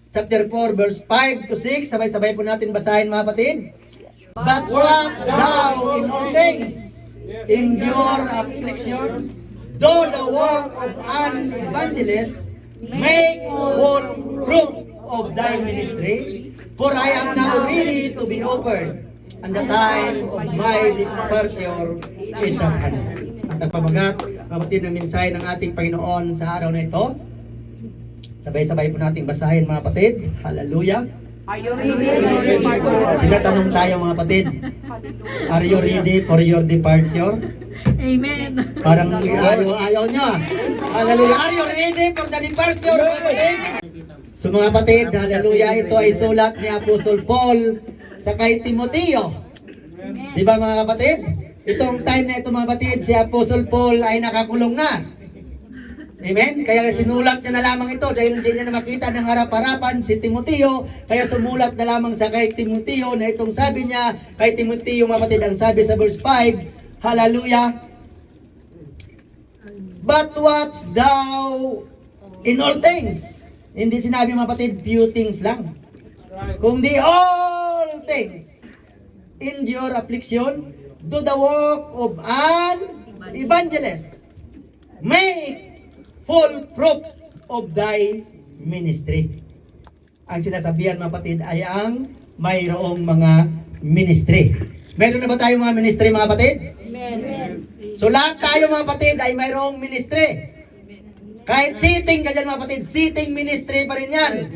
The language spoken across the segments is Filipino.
chapter 4, verse 5 to 6. Sabay-sabay po natin basahin mga kapatid. But watch thou in all things, endure affliction, do the work of an evangelist, make full proof of thy ministry, for I am now ready to be offered, and the time of my departure is at hand. At ang pamagat, kapatid, ng mensahe ng ating Panginoon sa araw na ito, sabay-sabay po nating basahin mga kapatid. Hallelujah. Are you ready? Tinatanong tayo mga kapatid, are you ready for your departure? Amen. Parang ayaw nyo. Hallelujah. Are you ready for the departure mga kapatid? So mga kapatid, hallelujah, ito ay sulat ni Apostle Paul sa kay Timoteo. Di ba mga kapatid? Itong time na ito mga kapatid, si Apostle Paul ay nakakulong na. Amen? Kaya sinulat niya na lamang ito dahil hindi niya na makita ng harap-harapan si Timoteo. Kaya sumulat na lamang sa kay Timoteo na itong sabi niya kay Timoteo mga kapatid, ang sabi sa verse 5, hallelujah. But watch thou in all things. Hindi sinabi mga kapatid, few things lang. Kundi all things. Endure affliction, do the work of an evangelist. Make full proof of thy ministry. Ang sinasabihan mga kapatid ay ang mayroong mga ministry. Meron na ba tayong mga ministry mga kapatid? Amen. So lahat tayo mga kapatid ay mayroong ministry. Kahit sitting ka dyan mga kapatid, sitting ministry pa rin yan.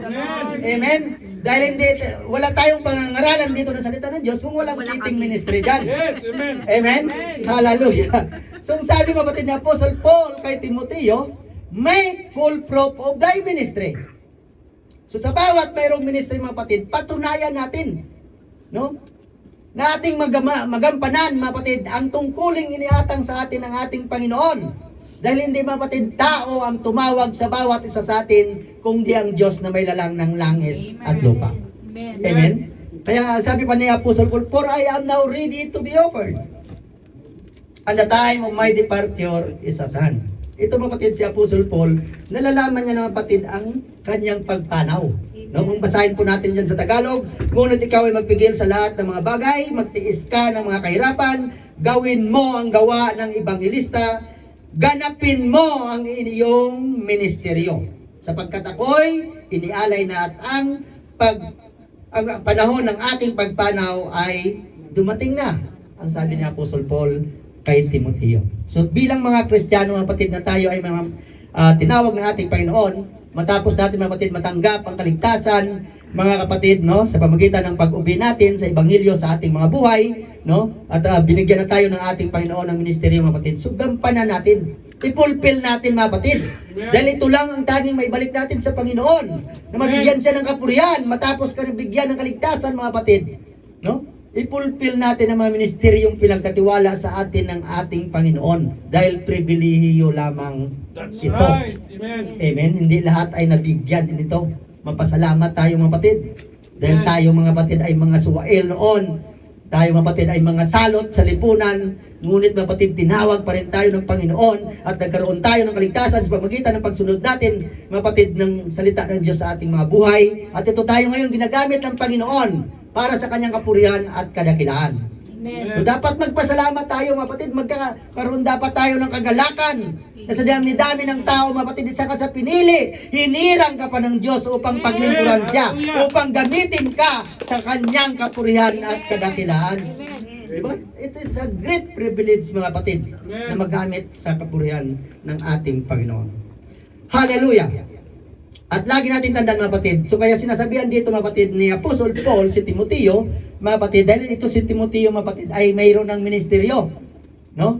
Amen? Dahil wala tayong pangangaralan dito ng salita ng Diyos kung walang sitting ministry dyan. Yes, amen. Amen? Hallelujah. So sabi mga kapatid ni Apostle Paul kay Timoteo, make full proof of thy ministry. So sa bawat mayroong ministry mga kapatid, patunayan natin, no? Na ating magampanan mga kapatid ang tungkuling iniatang sa atin ng ating Panginoon. Dahil hindi mga kapatid, tao ang tumawag sa bawat isa sa atin, kundi ang Diyos na may lalang ng langit at lupa. Amen. Amen? Kaya sabi pa ni Apostle Paul, for I am now ready to be offered, and the time of my departure is at hand. Ito mga kapatid, si Apostle Paul, nalalaman niya mga kapatid ang kanyang pagpanaw. No, kung basahin po natin dyan sa Tagalog, ngunit ikaw ay magpigil sa lahat ng mga bagay, magtiis ka ng mga kahirapan, gawin mo ang gawa ng ebanghelista, ganapin mo ang iyong ministeryo. Sapagkat ako'y inialay na at ang panahon ng ating pagpanaw ay dumating na. Ang sabi ni Apostle Paul kay Timoteo. So bilang mga Kristiyano mga kapatid na tayo ay mga tinawag ng ating Panginoon, matapos natin mga kapatid matanggap ang kaligtasan, mga kapatid, no, sa pamagitan ng pag-ubi natin sa ebanghelyo sa ating mga buhay, no, at binigyan na tayo ng ating Panginoon ng ministeryo mga kapatid. So gampanan natin, ipulpil natin mga kapatid. Dahil ito lang ang tanging maibalik natin sa Panginoon, na mabigyan siya ng kapurihan matapos ka nabigyan ng kaligtasan mga kapatid, no? Ipulpil natin ang mga ministeryong pinagkatiwala sa atin ng ating Panginoon dahil pribilehiyo lamang That's ito. right. Amen. Amen. Hindi lahat ay nabigyan nito. Mapasalamat tayo mga kapatid. Dahil tayo mga kapatid ay mga suwail noon. Tayo mga kapatid ay mga salot sa lipunan. Ngunit mga kapatid, tinawag pa rin tayo ng Panginoon at nagkaroon tayo ng kaligtasan sa pamamagitan ng pagsunod natin mga kapatid ng salita ng Diyos sa ating mga buhay. At ito tayo ngayon ginagamit ng Panginoon para sa kanyang kapurihan at kadakilaan. Amen. So dapat magpasalamat tayo mga kapatid, magkakaroon dapat tayo ng kagalakan. Na sa dami-dami ng tao mga kapatid, isa ka sa pinili, hinirang ka pa ng Diyos upang paglingkuran siya, upang gamitin ka sa kanyang kapurihan at kadakilaan. Diba? It is a great privilege mga kapatid na magamit sa kapurihan ng ating Panginoon. Hallelujah! At lagi natin tandaan mga kapatid, so kaya sinasabihan dito mga kapatid ni Apostle Paul si Timoteo, mga kapatid, dahil ito si Timoteo mga kapatid ay mayroon ng ministeryo, no?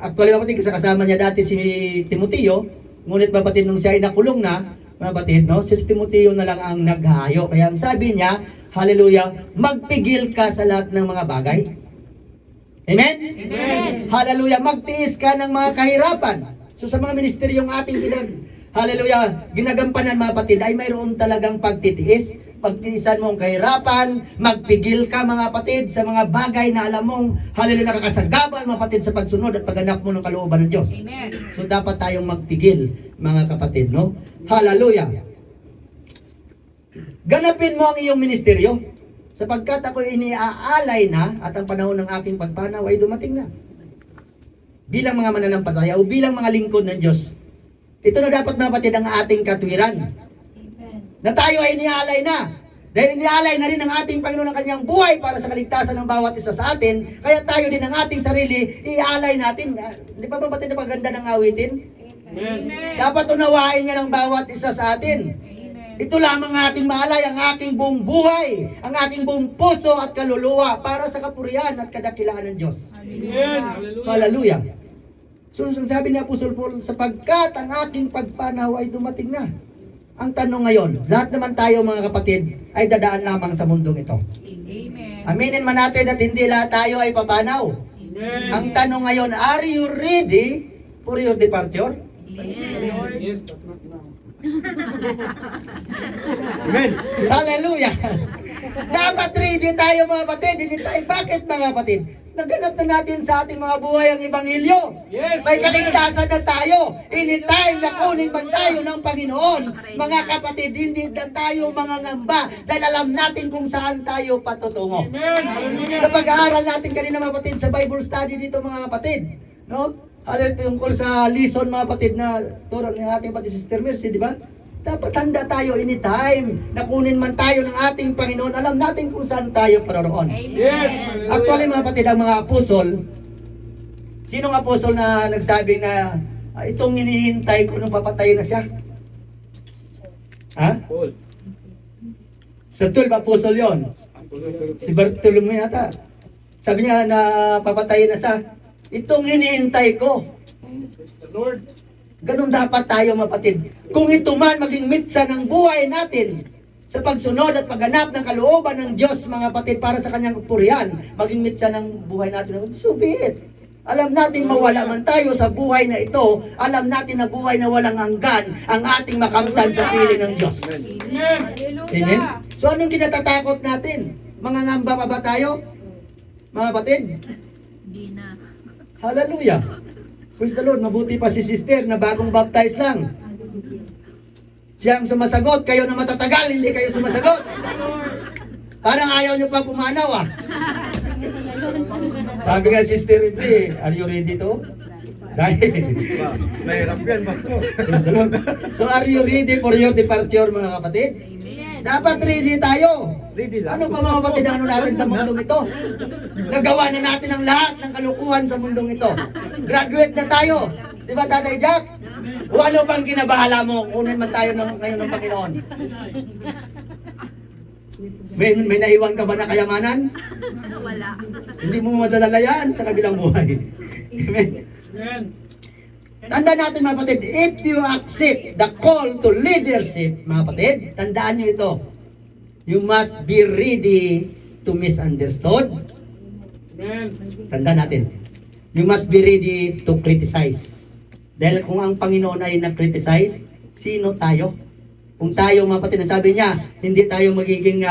Actually mga kapatid, kasama niya dati si Timoteo, ngunit mga kapatid nung siya ay nakulong na, mga kapatid, no? Si Timoteo na lang ang naghahayo. Kaya ang sabi niya, hallelujah, magpigil ka sa lahat ng mga bagay. Amen? Amen. Hallelujah, magtiis ka ng mga kahirapan. So sa mga ministeryong ating hallelujah, ginagampanan mga kapatid ay mayroon talagang pagtitiis. Pagtiisan mo ang kahirapan, magpigil ka mga kapatid sa mga bagay na alam mong hallelujah nakakasagabal mga kapatid sa pagsunod at pagganap mo ng kalooban ng Diyos. Amen. So dapat tayong magpigil mga kapatid, no? Hallelujah. Ganapin mo ang iyong ministeryo. Sapagkat ako iniaalay na at ang panahon ng aking pagpanaw ay dumating na. Bilang mga mananampalataya o bilang mga lingkod ng Diyos, ito na dapat mapatid ang ating katwiran. Na tayo ay inialay na. Dahil inialay na rin ng ating Panginoon ang kanyang buhay para sa kaligtasan ng bawat isa sa atin, kaya tayo din ang ating sarili, ialay natin. Di ba mapatid na paganda ng awitin? Amen. Dapat unawain niya ng bawat isa sa atin. Ito lamang ang ating maalay, ang aking buong buhay, ang aking buong puso at kaluluwa para sa kapurihan at kadakilaan ng Diyos. Amen. Hallelujah. So, sabi ni Apostol Paul, sapagkat ang aking pagpanaw ay dumating na. Ang tanong ngayon, lahat naman tayo mga kapatid ay dadaan lamang sa mundong ito. Amen. Aminin man natin at hindi lahat tayo ay papanaw. Ang tanong ngayon, are you ready for your departure? Yes, but not now. Amen. Hallelujah! Dapat ready tayo mga kapatid. Hindi tayo. Bakit mga kapatid? Naganap na natin sa ating mga buhay ang Ebanghelyo. Yes. May kaligtasan na tayo. Anytime na kunin man tayo ng Panginoon, mga kapatid, hindi na tayo mangangamba dahil alam natin kung saan tayo patutungo. Amen. Hallelujah. Sa pag-aaral natin kanina mga kapatid, sa Bible study dito mga kapatid, no? Tungkol sa lesson mga kapatid na turo ng ating kapatid Sister Mercy, di ba? Dapat handa tayo anytime na kunin man tayo ng ating Panginoon, alam natin kung saan tayo paroroon. Yes. Hallelujah. Actually mga kapatid, ang mga apostol, sinong apostol na nagsabi na itong hinihintay ko nung papatay na siya? Ha? Paul. Sa 12 apostol yon. Si Bartolomeo yata. Sabi niya na papatayin na siya. Itong hinihintay ko. Praise the Lord. Ganun dapat tayo mapatid. Kung ito man maging mitsa ng buhay natin sa pagsunod at pagganap ng kalooban ng Diyos mga kapatid para sa kanyang kapurihan, maging mitsa ng buhay natin, so be it. Alam natin mawala man tayo sa buhay na ito, alam natin na buhay na walang hanggan ang ating makamtan sa piling ng Diyos. Amen. Amen? So anong kinatatakot natin? Mangangamba pa ba tayo? Mga kapatid? Hindi na. Hallelujah! Praise the Lord, mabuti pa si sister na bagong baptize lang. Siya ang sumasagot, kayo na matatagal, hindi kayo sumasagot. Parang ayaw nyo pa pumanaw ah. Sabi nga sister Ripley, are you ready to? Dahil, Mahirap yan, Pastor. praise the Lord. So are you ready for your departure mga kapatid? Dapat ready tayo. Ready lang. Ano pa mga kapatid ang ano natin sa mundong ito? Nagawa na natin ang lahat ng kalukuhan sa mundong ito. Graduate na tayo. Di ba Tatay Jack? O ano pang kinabahala mo? Kunin man tayo ngayon ng Panginoon. May naiwan ka ba na kayamanan? Wala. Hindi mo madadala yan sa kabilang buhay. Amen. Amen. Tandaan natin mga kapatid, if you accept the call to leadership, mga kapatid, tandaan nyo ito. You must be ready to misunderstood. Amen. Tandaan natin. You must be ready to criticize. Dahil kung ang Panginoon ay nag-criticize, sino tayo? Kung tayo mga kapatid, sabi niya, hindi tayo magiging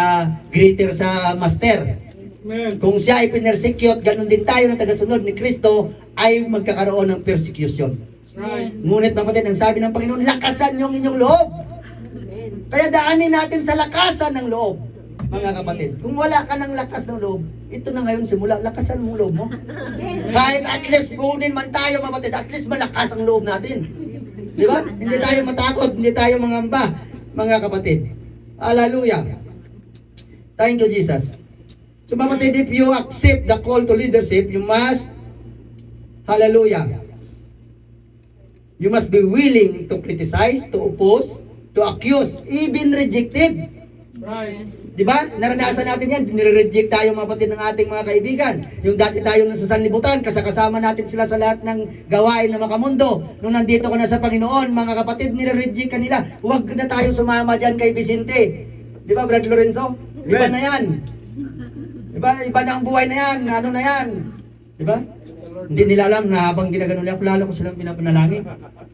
greater sa master. Amen. Kung siya ay pinersecute, ganun din tayo na tagasunod ni Kristo ay magkakaroon ng persecution. Right. Ngunit mga kapatid, ang sabi ng Panginoon, lakasan yung inyong loob. Kaya daanin natin sa lakasan ng loob, mga kapatid. Kung wala ka ng lakas ng loob, ito na ngayon simula, lakasan mo loob mo. Kahit at least kunin man tayo mga kapatid, at least malakas ang loob natin. Di ba? Hindi tayo matakot, hindi tayo mangamba, mga kapatid. Hallelujah. Thank you, Jesus. So mga kapatid, if you accept the call to leadership, you must, hallelujah, you must be willing to criticize, to oppose, to accuse, even rejected. Right. Di ba? Naranasan natin yan. Nire-reject tayo mga kapatid ng ating mga kaibigan. Yung dati tayo nasa sanlibutan, kasama natin sila sa lahat ng gawain na makamundo. Nung nandito ka na sa Panginoon, mga kapatid, nire-reject ka nila. Huwag na tayo sumama dyan kay Vicente. Di ba, Brad Lorenzo? Iba na yan. Di ba? Iba na ang buhay na yan. Ano na yan? Di ba? Hindi nila alam na habang ginagano nila, lalo ko silang pinapanalangin.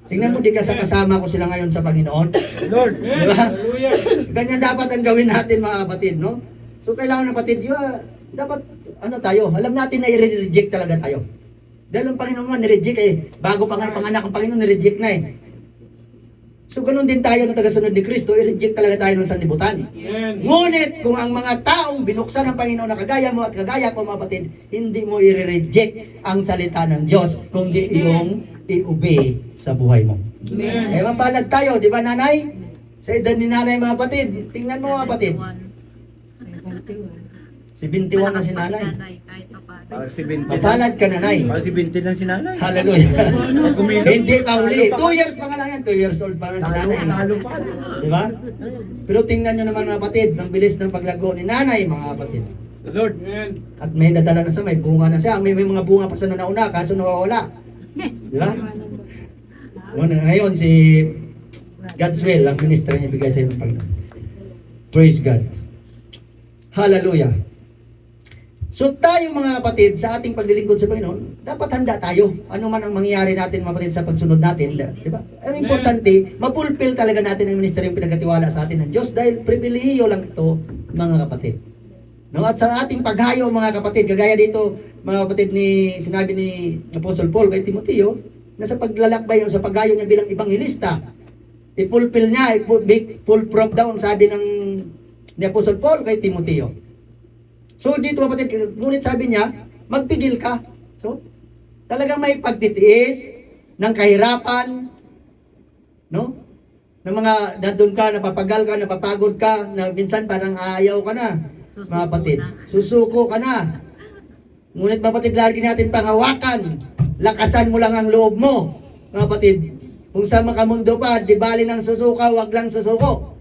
Tingnan mo, di kasama ko sila ngayon sa Panginoon. Lord. Di ba? Hallelujah. Ganyan dapat ang gawin natin mga kapatid, no? So kailangan ng kapatid, dapat ano tayo, alam natin na i-reject talaga tayo. Dahil ang Panginoon nga nireject eh, bago pa nga panganak ang Panginoon, nireject na eh. So ganun din tayo na tagasunod ni Kristo, i-reject talaga tayo ng sanlibutan. Amen. Ngunit kung ang mga taong binuksan ng Panginoon na kagaya mo at kagaya ko mga kapatid, hindi mo i-reject ang salita ng Diyos, kundi iyong i-obey sa buhay mo. Amen. Eh mapalad tayo, di ba nanay? Sa edad ni nanay mga kapatid, tingnan mo mga kapatid, 71 na si nanay. Kahit pa paano. Parang si Binti. Mapalad ka nanay. Parang si Binti lang si nanay. Hallelujah. Kumilos. Hindi pa huli. 2 years pa nga lang yan. 2 years old pa nga si nanay. Talo pa. Di ba? Pero tingnan nyo naman mga kapatid, ang bilis ng paglago ni nanay mga kapatid. The Lord. Amen. At may nadala na siya, may bunga na siya. May mga bunga pa sa nauna, kaso nawawala. Di ba? Ngayon si God's will, ang ministry niya bigay sa iyo ng Panginoon. Praise God. Hallelujah. So tayo mga kapatid, sa ating paglilingkod sa Panginoon, dapat handa tayo. Ano man ang mangyayari natin mga kapatid sa pagsunod natin. Di ba? Ang importante, mapulfill talaga natin ang ministry yung pinagkatiwala sa atin ng Diyos dahil pribilehiyo lang ito mga kapatid. No, at sa ating paghayo mga kapatid, kagaya dito mga kapatid ni sinabi ni Apostle Paul kay Timoteo, na sa paglalakbay o sa paghayo niya bilang ibanghilista, i-fulfill niya, full proof down sabi ni Apostle Paul kay Timoteo. So dito kapatid, ngunit sabi niya, magpigil ka. So, talagang may pagtitiis ng kahirapan, no? Ng mga nandun ka, napapagal ka, napapagod ka, na minsan parang ayaw ka na. Mga kapatid, susuko ka na. Ngunit mga kapatid, lagi natin panghawakan. Lakasan mo lang ang loob mo. Mga kapatid, kung sa makamundo pa, di bali ng susuka, wag lang susuko.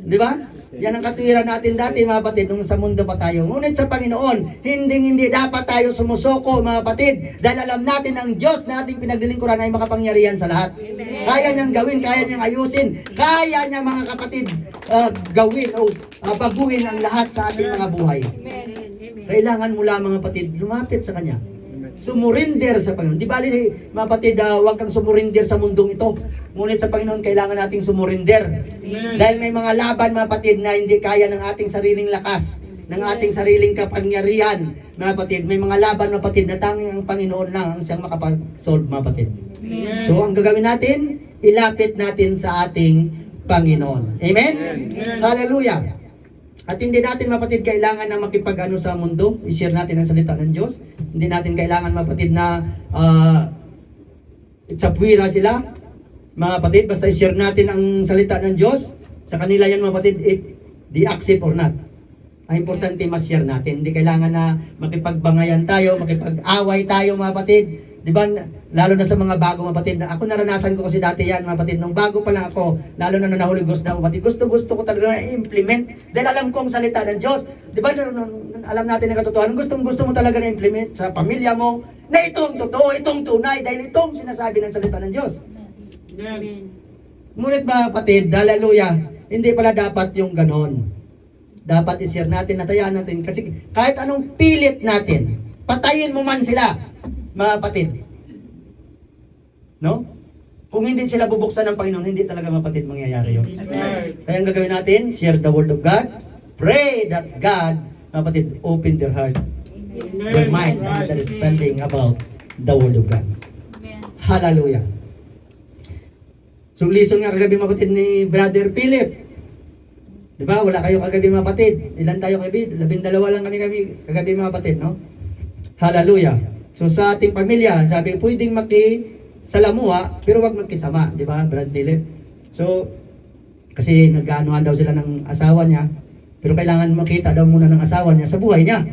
Di ba? Yan ang katuwiran natin dati mga kapatid nung sa mundo pa tayo. Ngunit sa Panginoon, hindi dapat tayo sumusuko mga kapatid. Dahil alam natin ang Diyos na ating pinaglilingkuran ay makapangyarihan sa lahat. Kaya niyang gawin, kaya niyang ayusin, kaya niya mga kapatid gawin o baguhin ang lahat sa ating mga buhay. Kailangan mo lamang mga kapatid lumapit sa Kanya. Sumurinder sa Panginoon. Di bali mga kapatid, huwag kang sumurinder sa mundong ito. Ngunit sa Panginoon, kailangan nating sumurinder. Dahil may mga laban mga kapatid na hindi kaya ng ating sariling lakas, ng ating sariling kapangyarihan. Mga kapatid, may mga laban mga kapatid na tanging ang Panginoon lang ang siyang makapag-solve mga kapatid. So ang gagawin natin, ilapit natin sa ating Panginoon. Amen? Hallelujah! At hindi natin mapatid kailangan na makipag-ano sa mundo, i-share natin ang salita ng Diyos. Hindi natin kailangan mapatid na itsapwira sila. Mga kapatid, basta i-share natin ang salita ng Diyos. Sa kanila yan mga kapatid, if they accept or not. Ang importante mas-share natin. Hindi kailangan na makipagbangayan tayo, makipag-away tayo mga kapatid. Di ba? Lalo na sa mga bago mga kapatid. Ako naranasan ko kasi dati yan mga kapatid. Nung bago pa lang ako, lalo na nahuli gusto na kapatid. Gusto ko talaga na-implement. Dahil alam ko ang salita ng Diyos. Di ba? Alam natin ang katotohanan. Gusto mo talaga na-implement sa pamilya mo. Na itong totoo, itong tunay. Dahil itong sinasabi ng salita ng Diyos. Amen. Ngunit mga kapatid, hallelujah, hindi pala dapat yung ganon. Dapat i-share natin, natayaan natin. Kasi kahit anong pilit natin, patayin mo man sila, mga kapatid. No? Kung hindi sila bubuksan ng Panginoon, hindi talaga mga kapatid mangyayari yun. Right. Kaya ang gagawin natin, share the word of God, pray that God, mga kapatid, open their heart, their mind, and understanding about the word of God. Hallelujah. So, listen nga kagabi mga kapatid ni Brother Philip. Di ba? Wala kayo kagabi mga kapatid. Ilan tayo kagabi? 12 lang kami kagabi mga kapatid, no? Hallelujah. So, sa ating pamilya, sabi, pwedeng makisalamuha, pero wag magkisama. Di ba, Brother Philip? So, kasi nag-aanuhan daw sila ng asawa niya, pero kailangan makita daw muna ng asawa niya sa buhay niya.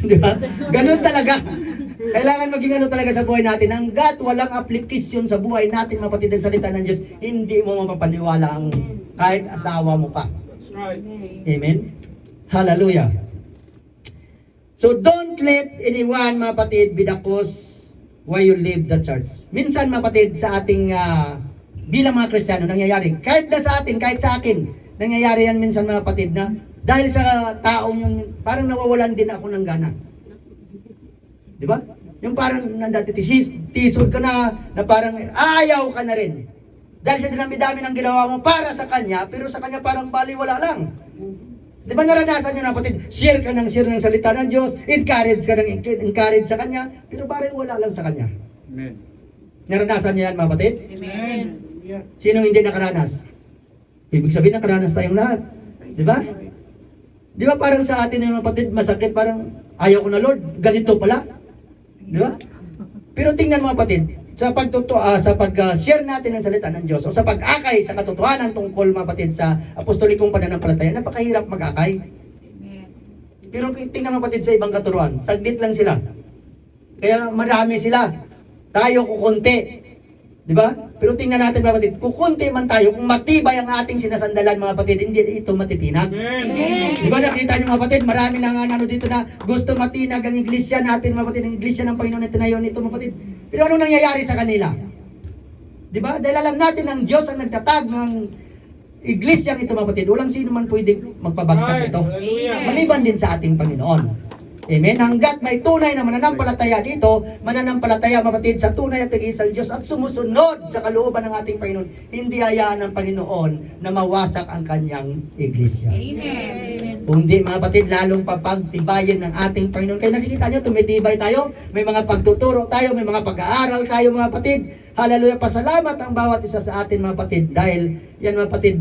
Di ba? Ganun talaga. Kailangan maging ano talaga sa buhay natin. Hanggat walang application sa buhay natin, mapatid ang salita ng Diyos, hindi mo mapapaniwala ang kahit asawa mo pa. That's right. Amen? Hallelujah. So don't let anyone, mapatid, be the cause why you leave the church. Minsan, mapatid, sa ating bilang mga Kristiyano, nangyayari. Kahit na sa atin, kahit sa akin, nangyayari yan minsan mga kapatid na dahil sa taong yun, parang nawawalan din ako ng gana. Di ba? Yung parang tisod ka na parang ayaw ka na rin. Dahil sa dinami-dami ng ginawa mo para sa kanya, pero sa kanya parang baliwala lang. Di ba naranasan nyo na kapatid? Share ng salita ng Diyos, encourage sa kanya, pero baliwala lang sa kanya. Amen. Naranasan nyo yan mga kapatid? Amen. Hallelujah. Sino hindi nakaranas? Ibig sabihin nakaranas tayong lahat. Di ba? Di ba parang sa atin yung kapatid, masakit, parang ayaw ko na Lord, ganito pala. Di ba? Pero tingnan mo kapatid, sa pag-share natin ng salita ng Diyos o sa pag-akay sa katotohanan tungkol mga kapatid sa apostolikong pananampalataya, napakahirap mag-akay. Amen. Pero tingnan mo kapatid sa ibang katuruan, saglit lang sila. Kaya marami sila. Tayo kukunti. Di ba? Pero tingnan natin mga kapatid, kukunti man tayo, kung matibay ang ating sinasandalan mga kapatid, hindi ito matitinag. Amen. Di ba nakita niyo mga kapatid, marami na nga ano dito na gusto matinag ang iglesia natin mga kapatid, ang iglesia ng Panginoon na tinayon nito mga kapatid. Pero anong nangyayari sa kanila? Di ba? Dahil alam natin ang Diyos ang nagtatag ng iglesyang ito mga kapatid, walang sino man pwede magpabagsak ito. Hallelujah. Maliban din sa ating Panginoon. Amen. Hanggat may tunay na mananampalataya dito, mananampalataya mapatid sa tunay at nag-iisang Diyos at sumusunod sa kalooban ng ating Panginoon, hindi hayaan ng Panginoon na mawasak ang kanyang iglesia. Amen. Kundi mga kapatid, lalong papagtibayin ng ating Panginoon. Kaya nakikita nyo, tumitibay tayo, may mga pagtuturo tayo, may mga pag-aaral tayo mga kapatid. Hallelujah, pasalamat ang bawat isa sa atin mga kapatid dahil yan mga kapatid,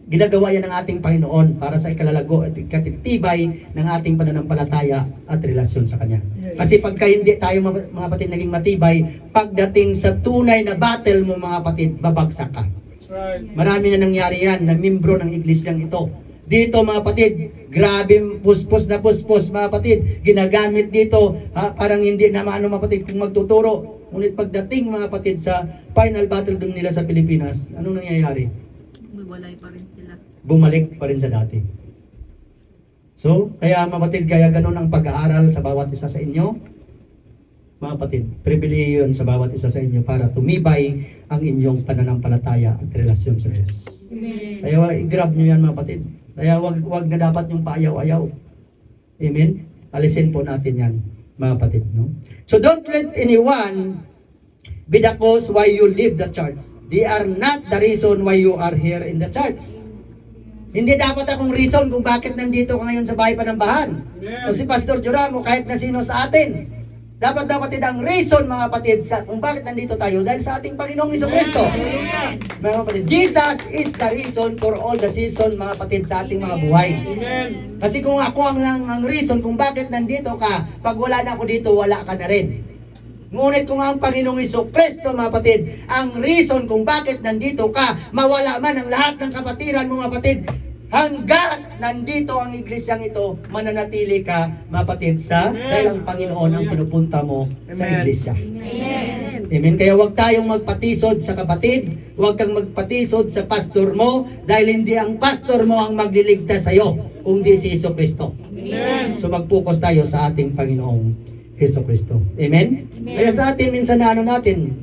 ginagawa yan ng ating Panginoon para sa ikalalago at ikatitibay ng ating pananampalataya at relasyon sa Kanya. Kasi pagka hindi tayo mga kapatid naging matibay, pagdating sa tunay na battle mo mga kapatid, babagsak ka. That's right. Marami na nangyari yan na membro ng iglesyang ito. Dito mga kapatid, grabe puspos na puspos mga kapatid. Ginagamit dito, parang hindi na maano mga kapatid kung magtuturo. Ngunit pagdating mga kapatid sa final battle doon nila sa Pilipinas, anong nangyayari? Walay pa rin sila. Bumalik pa rin sa dati. So, kaya mga kapatid, kaya ganun ang pag-aaral sa bawat isa sa inyo. Mga kapatid, pribileyo yun sa bawat isa sa inyo para tumibay ang inyong pananampalataya at relasyon sa Diyos. Amen. Kaya i-grab nyo yan mga kapatid. Kaya wag na dapat yung paayaw-ayaw. Amen? Alisin po natin yan mga kapatid. No? So don't let anyone be the cause why you leave the church. They are not the reason why you are here in the church. Hindi dapat akong reason kung bakit nandito ka ngayon sa bahay panambahan. O si Pastor Joram o kahit na sino sa atin. Dapat ang reason mga kapatid sa kung bakit nandito tayo dahil sa ating Panginoong Jesucristo. Mga kapatid, Jesus is the reason for all the season mga kapatid sa ating mga buhay. Amen. Kasi kung ako ang reason kung bakit nandito ka, pag wala na ako dito, wala ka na rin. Ngunit kung ang Panginoong Jesucristo mga kapatid, ang reason kung bakit nandito ka, mawala man ang lahat ng kapatiran mo mga kapatid, hanggat nandito ang iglesyang ito, mananatili ka mga kapatid sa dahil ang Panginoon ang pinupunta mo sa iglesia. Amen. Amen. Kaya huwag tayong magpatisod sa kapatid, huwag kang magpatisod sa pastor mo dahil hindi ang pastor mo ang magliligtas sa iyo, kundi si Jesucristo. Amen. So mag-focus tayo sa ating Panginoong Jesucristo. Amen? Amen. Kaya sa atin, minsan na ano natin,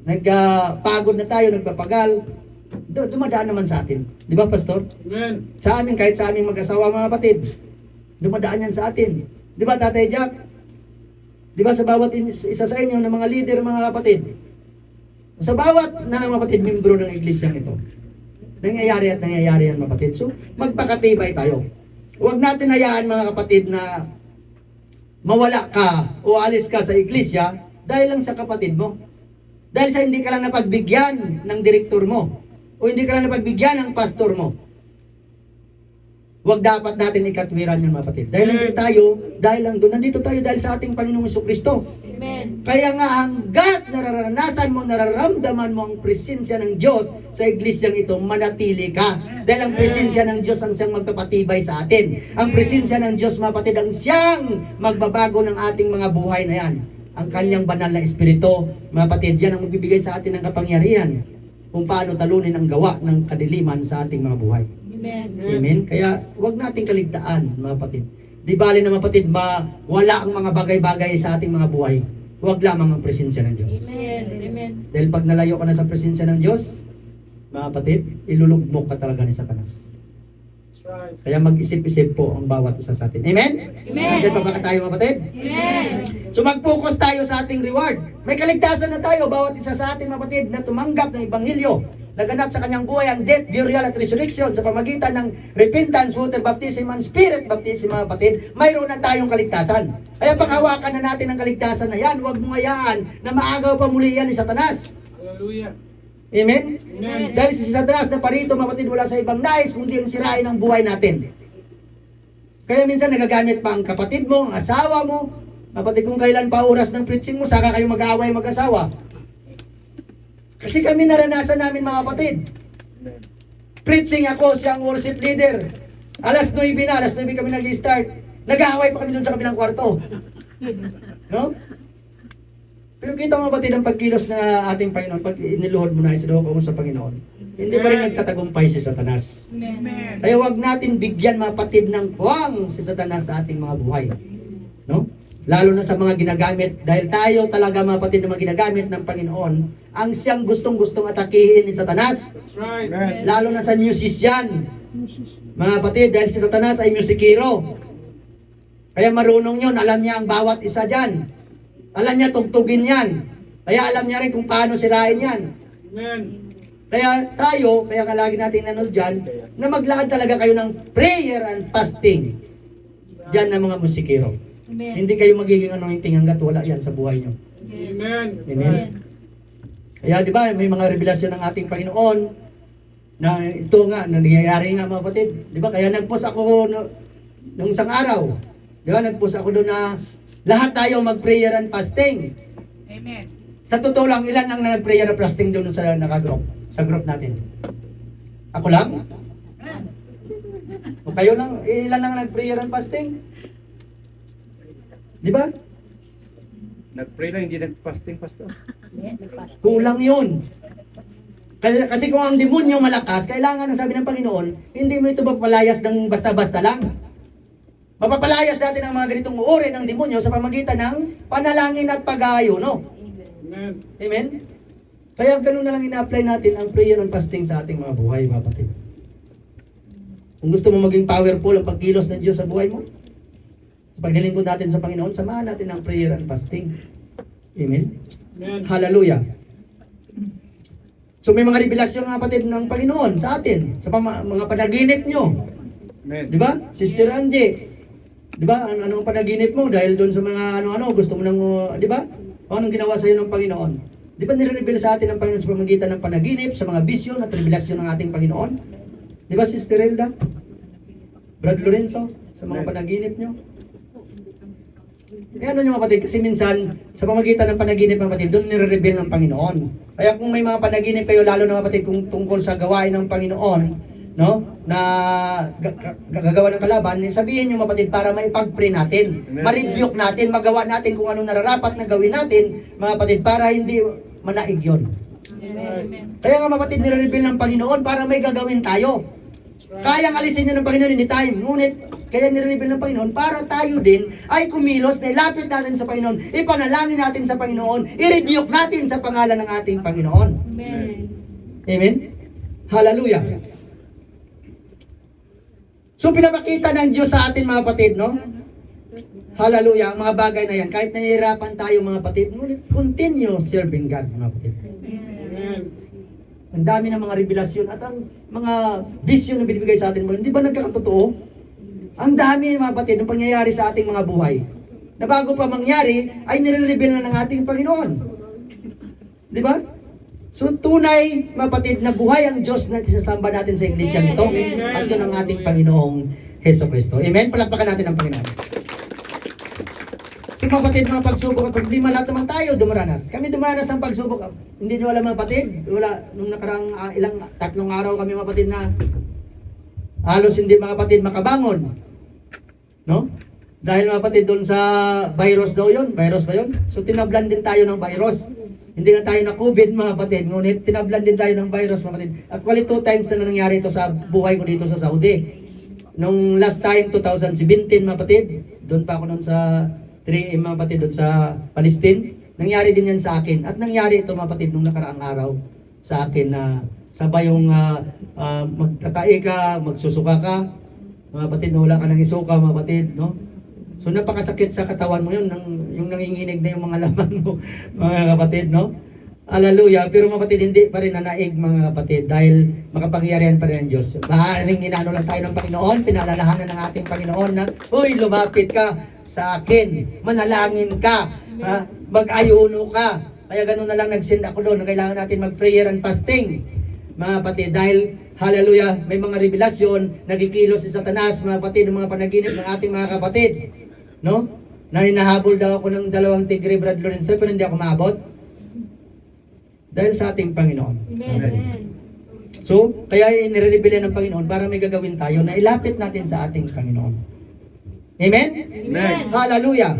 nagpagod na tayo, nagpapagal, dumadaan naman sa atin. Di ba, Pastor? Amen. Sa amin, kahit sa aming mag-asawa mga kapatid, dumadaan yan sa atin. Di ba, Tatay Jack? Di ba, sa bawat isa sa inyo ng mga leader, mga kapatid, sa bawat na mga kapatid, membro ng iglesyang ito, nangyayari yan, mga kapatid. So, magpakatibay tayo. Huwag natin hayaan, mga kapatid, na mawala ka o alis ka sa iglesia dahil lang sa kapatid mo. Dahil sa hindi ka lang napagbigyan ng direktor mo o hindi ka lang napagbigyan ng pastor mo. Huwag dapat natin ikatwiran yun mga kapatid. Dahil hindi tayo, dahil lang doon, nandito tayo dahil sa ating Panginoong Jesucristo. Amen. Kaya nga hanggat nararanasan mo, nararamdaman mo ang presensya ng Diyos sa iglesyang ito, manatili ka. Dahil ang presensya ng Diyos ang siyang magpapatibay sa atin. Ang presensya ng Diyos, mga kapatid, ang siyang magbabago ng ating mga buhay na yan. Ang kanyang banal na espiritu, mga kapatid, yan ang magbibigay sa atin ng kapangyarihan kung paano talunin ang gawa ng kadiliman sa ating mga buhay. Amen. Amen? Kaya huwag nating kaligtaan, mga kapatid. Di bali na mga kapatid, wala ang mga bagay-bagay sa ating mga buhay. Huwag lamang ang presensya ng Diyos. Yes. Amen. Dahil pag nalayo ka na sa presensya ng Diyos, mga kapatid, ilulugmok ka talaga ni Satanas. That's right. Kaya mag-isip-isip po ang bawat isa sa atin. Amen? Amen. Nandiyan pa ba tayo mga kapatid? Amen. So mag-focus tayo sa ating reward. May kaligtasan na tayo, bawat isa sa atin mga kapatid na tumanggap ng Ebanghelyo. Naganap sa kanyang buhay ang death, burial at resurrection sa pamagitan ng repentance, water baptism, and spirit baptism mga kapatid, mayroon na tayong kaligtasan. Kaya panghawakan na natin ang kaligtasan na yan, huwag mong hayaan na maagaw pa muli yan ni Satanas. Hallelujah. Amen? Amen. Dahil si Satanas na parito, mga kapatid, wala sa ibang nais, kundi ang sirain ang buhay natin. Kaya minsan nagagamit pa ang kapatid mo, ang asawa mo. Kapatid, kung kailan pa oras ng preaching mo, saka kayo mag-aaway mag-asawa. Kasi kami naranasan namin, mga kapatid. Preaching ako, siyang worship leader. Alas 9 na, alas 9 kami nag-start. Nag-aaway pa kami doon sa kabilang kwarto. No? Pero kita mo batid ang pagkilos na ating Panginoon, pag iniluhod mo na isinuho mo sa Panginoon, hindi pa rin nagtatagumpay si Satanas. Amen. Kaya wag natin bigyan mapatid ng puwang si Satanas sa ating mga buhay. No? Lalo na sa mga ginagamit, dahil tayo talaga mapatid na mga ginagamit ng Panginoon, ang siyang gustong-gustong atakihin ni Satanas. That's right. Amen. Lalo na sa musician. Mga kapatid, dahil si Satanas ay musikero. Kaya marunong yon, alam niya ang bawat isa dyan. Alam niya tugtugin yan. Kaya alam niya rin kung paano sirain yan. Amen. Kaya tayo, kaya lagi natin nanood dyan, na maglaan talaga kayo ng prayer and fasting. Dyan ng mga musikero. Amen. Hindi kayo magiging anointing hanggat wala yan sa buhay nyo. Amen. Amen. Kaya di ba, may mga revelasyon ng ating Panginoon na ito nga, na nangyayari nga mga kapatid. Di ba, kaya nag-post ako nung isang araw. Di ba, nag-post ako doon na lahat tayo mag-prayer and fasting. Amen. Sa totoo lang, ilan ang nag-prayer and fasting doon sa naka-group? Sa group natin? Ako lang? O kayo lang? Ilan lang nag-prayer and fasting? Di ba? Nag-pray lang, hindi nag-fasting, pastor. Kulang yun. Kasi kung ang demonyo malakas, kailangan, ang sabi ng Panginoon, hindi mo ito mapapalayas ng basta-basta lang. Mapapalayas natin ang mga ganitong uri ng demonyo sa pamagitan ng panalangin at pag-aayuno. Amen. Amen? Kaya ganun na lang ina-apply natin ang prayer and fasting sa ating mga buhay, mga kapatid. Kung gusto mo maging powerful ang pagkilos ng Diyos sa buhay mo, paglilingkod natin sa Panginoon, samahan natin ang prayer and fasting. Amen? Amen. Hallelujah. So may mga revelasyon mga kapatid ng Panginoon sa atin, sa mga panaginip nyo. Amen. Di ba? Sister Angie, di ba? Anong panaginip mo dahil doon sa mga ano-ano, gusto mo nang, di ba? O anong ginawa sa iyo ng Panginoon? Di ba nire-reveal sa atin ng Panginoon sa pamagitan ng panaginip, sa mga vision at revelasyon ng ating Panginoon? Di ba, Sister Elda? Brad Lorenzo, sa mga panaginip nyo? Kaya ano nyo mga kapatid, kasi minsan sa pamagitan ng panaginip mga kapatid, doon nire-reveal ng Panginoon. Kaya kung may mga panaginip kayo, lalo na mga kapatid, kung tungkol sa gawain ng Panginoon, no, na gagawa ng kalaban, sabihin nyo mga kapatid para maipag-pray natin, ma-rebuke natin, magawa natin kung anong nararapat na gawin natin, mga kapatid, para hindi manaig yun. Amen. Kaya nga mga kapatid, nire-reveal ng Panginoon para may gagawin tayo. Kayang alisin nyo ng Panginoon anytime. Ngunit, kaya nire-reveal ng Panginoon para tayo din ay kumilos, na ilapit natin sa Panginoon, ipanalangin natin sa Panginoon, i-rebuke natin sa pangalan ng ating Panginoon. Amen. Amen? Hallelujah. So pinapakita ng Diyos sa atin mga kapatid, no? Hallelujah, ang mga bagay na yan. Kahit nahihirapan tayo mga kapatid, ngunit continue serving God mga kapatid. Amen. Ang dami ng mga revelasyon at ang mga vision na binibigay sa atin. Hindi ba nagkakatotoo? Ang dami mga kapatid ng pangyayari sa ating mga buhay. Na bago pa mangyari, ay nire-reveal na ng ating Panginoon. Di ba? So tunay, mga kapatid, na buhay ang Diyos na sinasamba natin sa iglesia nito. At yun ang ating Panginoong Heso Kristo. Amen? Palakpakan natin ang Panginoon. So mga kapatid, mga pagsubok at problema, lahat naman tayo dumaranas. Kami dumaranas ang pagsubok. Hindi nyo alam mga kapatid, wala, nung nakarang tatlong araw kami mga kapatid na halos hindi mga kapatid makabangon. No? Dahil mga kapatid doon sa virus daw yun. Virus ba yun? So tinablan din tayo ng virus. Hindi nga tayo na COVID mga kapatid, ngunit tinablan din tayo ng virus mga kapatid. Actually 2 times na nangyari ito sa buhay ko dito sa Saudi. Nung last time, 2017 mga kapatid, doon pa ako noon sa 3M mga kapatid doon sa Palestine. Nangyari din yan sa akin. At nangyari ito mga kapatid nung nakaraang araw sa akin na sabay yung magtatai ka, magsusuka ka. Mga kapatid, na wala ka nang isuka mga kapatid, no? So napakasakit sa katawan mo yun, yung nanginginig na yung mga laman mo, mga kapatid, no? Hallelujah. Pero mga kapatid, hindi pa rin nanaig mga kapatid dahil makapangyarihan pa rin ang Diyos. Maaaring inaano lang tayo ng Panginoon, pinalalahanan ng ating Panginoon na, huy, lumapit ka sa akin, manalangin ka, mag-ayuno ka, Kaya ganun na lang nag-send ako doon na kailangan natin mag-prayer and fasting. Mga kapatid, dahil, hallelujah, may mga revelasyon, nagkikilos si Satanas, mga kapatid, ng mga panaginip ng ating mga kapatid. No? Na hinahabol daw ako ng 2 tigre, Brad Lorenzo, pero hindi ako maabot. Dahil sa ating Panginoon. Amen. So, kaya inire-reveal ng Panginoon para may gagawin tayo na ilapit natin sa ating Panginoon. Amen? Amen. Hallelujah!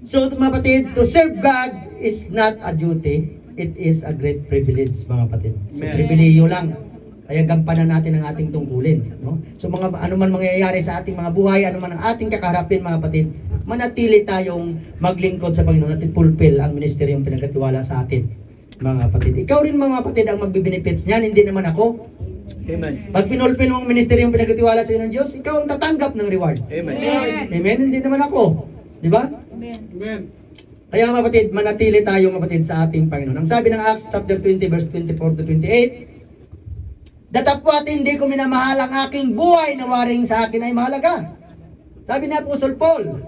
So, mga kapatid, to serve God is not a duty, it is a great privilege, mga kapatid. So, Amen. pribileyo lang. Kaya gampanan natin ang ating tungkulin. No? So, ano man mangyayari sa ating mga buhay, ano man ang ating kakaharapin, mga kapatid, manatili tayong maglingkod sa Panginoon at i-fulfill ang ministeryong pinagkatiwala sa atin, mga kapatid. Ikaw rin, mga kapatid, ang magbe-benefits niyan, hindi naman ako. Amen. Pag pinulpil mo ang ministeryong pinagkatiwala sa iyo ng Diyos, ikaw ang tatanggap ng reward. Amen. Amen? Hindi naman ako. Di ba? Amen. Amen. Kaya mga kapatid, manatili tayo mga kapatid sa ating Panginoon. Ang sabi ng Acts chapter 20 verse 24 to 28, datapwat hindi ko minamahal ang aking buhay na waring sa akin ay mahalaga. Sabi ni Apostle Paul,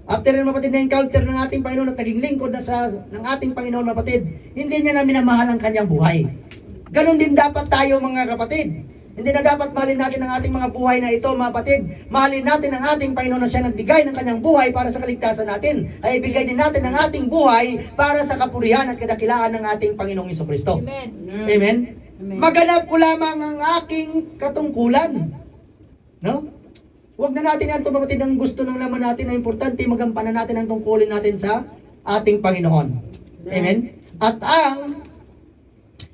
after mga kapatid na encounter ng ating Panginoon at naging lingkod na ng ating Panginoon mga kapatid, hindi niya na minamahal ang kanyang buhay. Ganon din dapat tayo mga kapatid. Hindi na dapat mahalin natin ang ating mga buhay na ito, mga kapatid. Mahalin natin ang ating Panginoon na siya nagbigay ng kanyang buhay para sa kaligtasan natin. Ay ibigay din natin ang ating buhay para sa kapurihan at kadakilaan ng ating Panginoong Jesucristo. Amen. Amen? Amen. Maganap ko lamang ang aking katungkulan. No? Huwag na natin yan, kapatid, ang gusto ng laman natin na importante, magampanan natin ang tungkulin natin sa ating Panginoon. Amen? At ang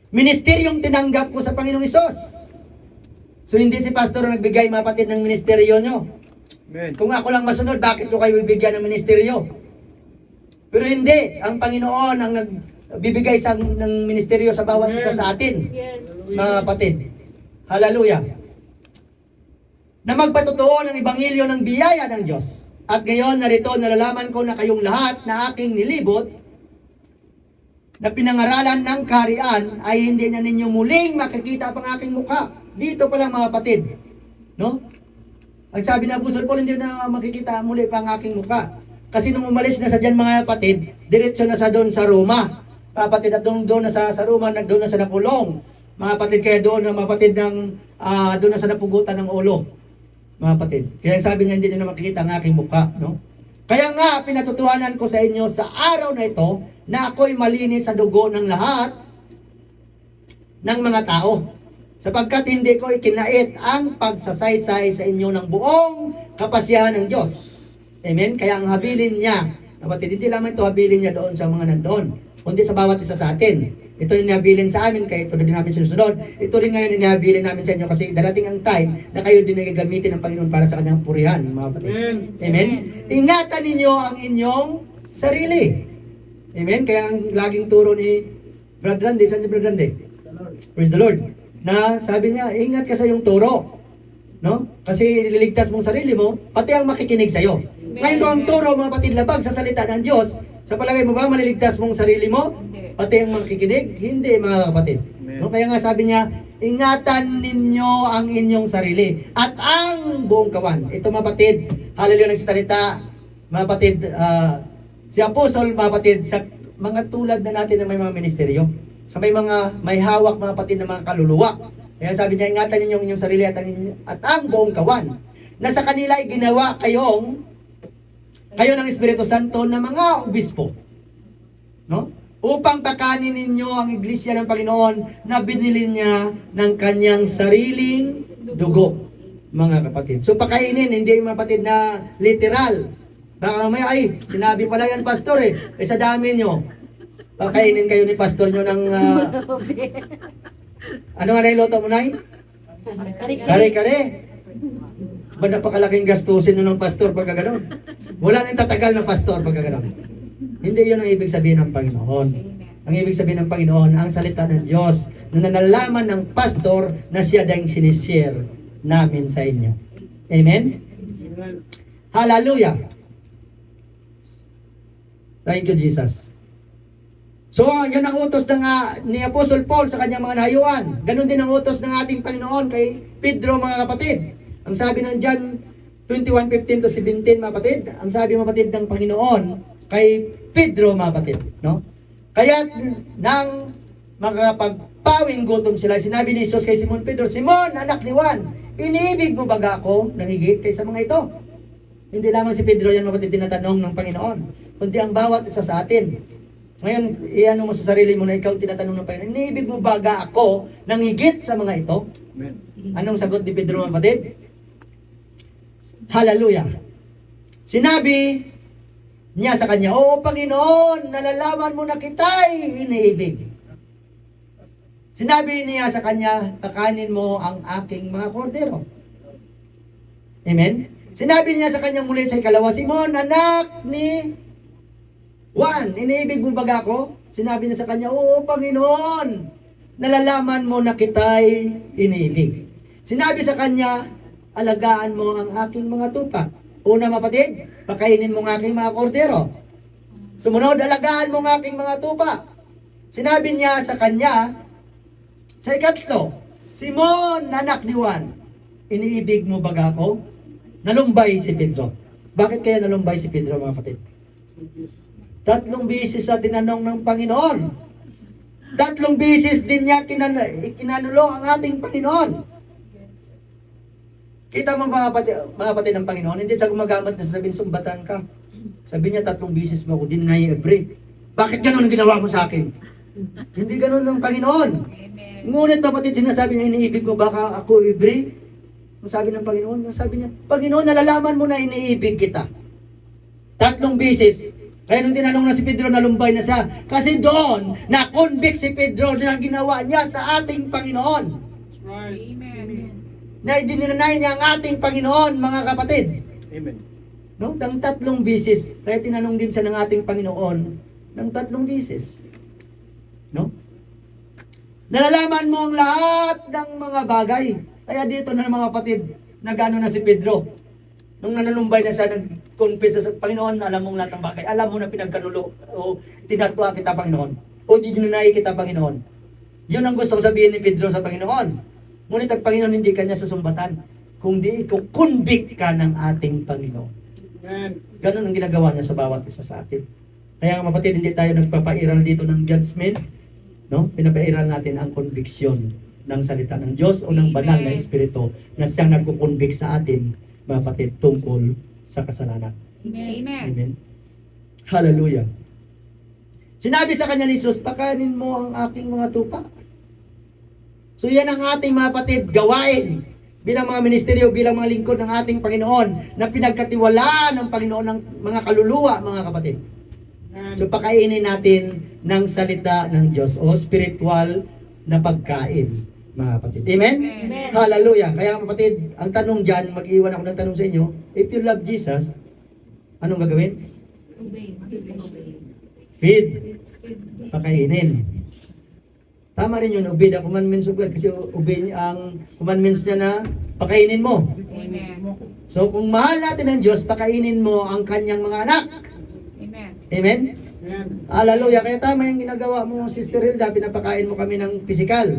ministeryong tinanggap ko sa Panginoong Hesus. So hindi si pastor ang nagbigay, mga kapatid, ng ministeryo nyo. Amen. Kung ako lang masunod, bakit ko kayo bibigyan ng ministeryo? Pero hindi, ang Panginoon ang nagbibigay ng ministeryo sa bawat isa sa atin, Yes. mga kapatid. Hallelujah. Na magpatotoo ng ebanghelyo ng biyaya ng Diyos. At ngayon, narito, nalalaman ko na kayong lahat na aking nilibot, na pinangaralan ng kaharian, ay hindi na ninyo muling makikita pang aking mukha. Dito pa lang, mga kapatid. No? Ang sabi na Apostle Paul, hindi na makikita muli pa ang aking mukha. Kasi nung umalis na sa dyan, mga kapatid, diretso na sa doon sa Roma. Kapatid, at doon na sa Roma, doon na sa nakulong. Mga kapatid, kaya doon na mga kapatid doon na sa napugutan ng ulo. Mga kapatid. Kaya sabi niya, hindi na makikita ang aking mukha. No? Kaya nga, pinatutuhanan ko sa inyo sa araw na ito, na ako'y malinis sa dugo ng lahat ng mga tao. Sapagkat hindi ko ikinait ang pagsasaysay sa inyo ng buong kapasyahan ng Diyos. Amen? Kaya ang habilin niya, kapatid, hindi lamang ito habilin niya doon sa mga nandoon, kundi sa bawat isa sa atin. Ito yung inihabilin sa amin, kaya ito din namin sinusunod. Ito rin ngayon inihabilin namin sa inyo kasi darating ang time na kayo din nagagamitin ng Panginoon para sa kanyang purihan, mga kapatid. Amen. Amen? Ingatan ninyo ang inyong sarili. Amen? Kaya ang laging turo ni Brad Randy, saan si Brad Randy? Praise the Lord. Na sabi niya, ingat ka sa iyong turo. No? Kasi ililigtas mong sarili mo, pati ang makikinig sa iyo. Ngayon kung ang turo, mga kapatid, labag sa salita ng Diyos, sa palagay mo ba maliligtas mong sarili mo? Pati ang makikinig? Hindi, mga kapatid. No? Kaya nga sabi niya, ingatan ninyo ang inyong sarili at ang buong kawan. Ito, mga kapatid, hallelujah, nagsasalita, mga kapatid, si Apostol, mga kapatid, sa mga tulad na natin na may mga ministeryo, sa may hawak, mga kapatid, na mga kaluluwa. Kaya sabi niya, ingatan ninyo ang inyong sarili at ang buong kawan, na sa kanila ay ginawa kayo ng Espiritu Santo na mga obispo. No? Upang pakanin ninyo ang iglesia ng Panginoon na binili niya ng kanyang sariling dugo, mga kapatid. So pakainin, hindi mga kapatid na literal. Baka may sinabi pala yan, pastor sa dami nyo. Pakainin kayo ni pastor nyo ng ano nga na yung loto mo, Nay? Kare-kare. Ba napakalaking gastusin nun ng pastor pagka gano'n? Wala nang tatagal ng pastor pagka gano'n. Hindi yun ang ibig sabihin ng Panginoon. Ang ibig sabihin ng Panginoon, ang salita ng Diyos na nalalaman ng pastor na siya dahil sinishare namin sa inyo. Amen? Amen. Hallelujah! Thank you, Jesus. So, yan ang utos ni Apostle Paul sa kanyang mga nahayuan. Ganon din ang utos ng ating Panginoon kay Pedro, mga kapatid. Ang sabi ng John 21:15 to 17, mga kapatid, ang sabi, mga kapatid, ng Panginoon kay Pedro, mga kapatid, no? Kaya nang makapagpawing gutom sila, sinabi ni Jesus kay Simon Pedro, Simon, anak ni Juan, iniibig mo ba ako ng higit kaysa mga ito? Hindi lamang si Pedro yan mga tinatanong ng Panginoon, kundi ang bawat isa sa atin. Ngayon, iano mo sa sarili mo na ikaw tinatanong ng Panginoon, iniibig mo ba ako ng higit sa mga ito? Amen. Anong sagot ni Pedro mga kapatid? Hallelujah. Sinabi niya sa kanya, Oo Panginoon, nalalaman mo na kita'y iniibig. Sinabi niya sa kanya, kakanin mo ang aking mga kordero. Amen? Sinabi niya sa kanya muli sa ikalawa, Simon, anak ni Juan, iniibig mo ba ako? Sinabi niya sa kanya, Oo Panginoon, nalalaman mo na kita'y iniibig. Sinabi sa kanya, alagaan mo ang aking mga tupa. Una mapatid, pakainin mo ang aking mga kordero. Sumunod, alagaan mo ang aking mga tupa. Sinabi niya sa kanya, sa ikatlo, Simon, anak ni Juan, iniibig mo ba ako? Nalumbay si Pedro. Bakit kaya nalumbay si Pedro mga kapatid? 3 bisis sa tinanong ng Panginoon. 3 bisis din niya kinanulo ang ating Panginoon. Kita mo mga kapatid ng Panginoon, hindi siya gumagamit na sabihin, sumbatan ka. Sabi niya, 3 bisis mo ako deny every. Bakit ganun ginawa mo sa akin? Hindi ganun ng Panginoon. Ngunit kapatid, sinasabi niya, iniibig mo baka ako every? Ang sabi ng Panginoon, sabi niya, Panginoon, nalalaman mo na iniibig kita. 3 bisis. Kaya nung tinanong na si Pedro, nalumbay na siya. Kasi doon, na-convict si Pedro na ginawa niya sa ating Panginoon. That's right. Na idininay niya ang ating Panginoon, mga kapatid. Amen. No? Ng 3 bisis. Kaya tinanong din siya ng ating Panginoon ng 3 bisis. No? Nalalaman mo ang lahat ng mga bagay. Kaya dito na mga kapatid, nagano na si Pedro. Nung nanalumbay na siya, nag-confess sa Panginoon, alam mong lahat ng bagay. Alam mo na pinagkanulo o tinatwa kita, Panginoon. O dinunay kita, Panginoon. Yun ang gustong sabihin ni Pedro sa Panginoon. Ngunit ang Panginoon hindi kanya susumbatan, kundi ikaw convict ka ng ating Panginoon. Amen. Ganun ang ginagawa niya sa bawat isa sa atin. Kaya nga kapatid, hindi tayo nagpapairal dito ng judgment, no? Pinapairal natin ang conviction ng salita ng Diyos o ng banal na Espiritu na siyang nagkukonvict sa atin, mga kapatid, tungkol sa kasalanan. Amen. Amen. Hallelujah. Sinabi sa kanya ni Jesus, pakainin mo ang aking mga tupa. So yan ang ating mga kapatid gawain bilang mga ministeryo, bilang mga lingkod ng ating Panginoon na pinagkatiwalaan ng Panginoon ng mga kaluluwa, mga kapatid. Amen. So pakainin natin ng salita ng Diyos o spiritual na pagkain, mga kapatid. Amen? Amen. Hallelujah. Kaya kapatid, ang tanong dyan, mag-iwan ako ng tanong sa inyo, if you love Jesus, anong gagawin? Obey. Feed. Pakainin. Tama rin yun, obey the commandments of God kasi obey ang commandments niya na pakainin mo. Amen. So kung mahal natin ang Diyos, pakainin mo ang kanyang mga anak. Amen. Amen? Amen. Hallelujah. Kaya tama yung ginagawa mo, Sister Hilda, pinapakain mo kami ng physical.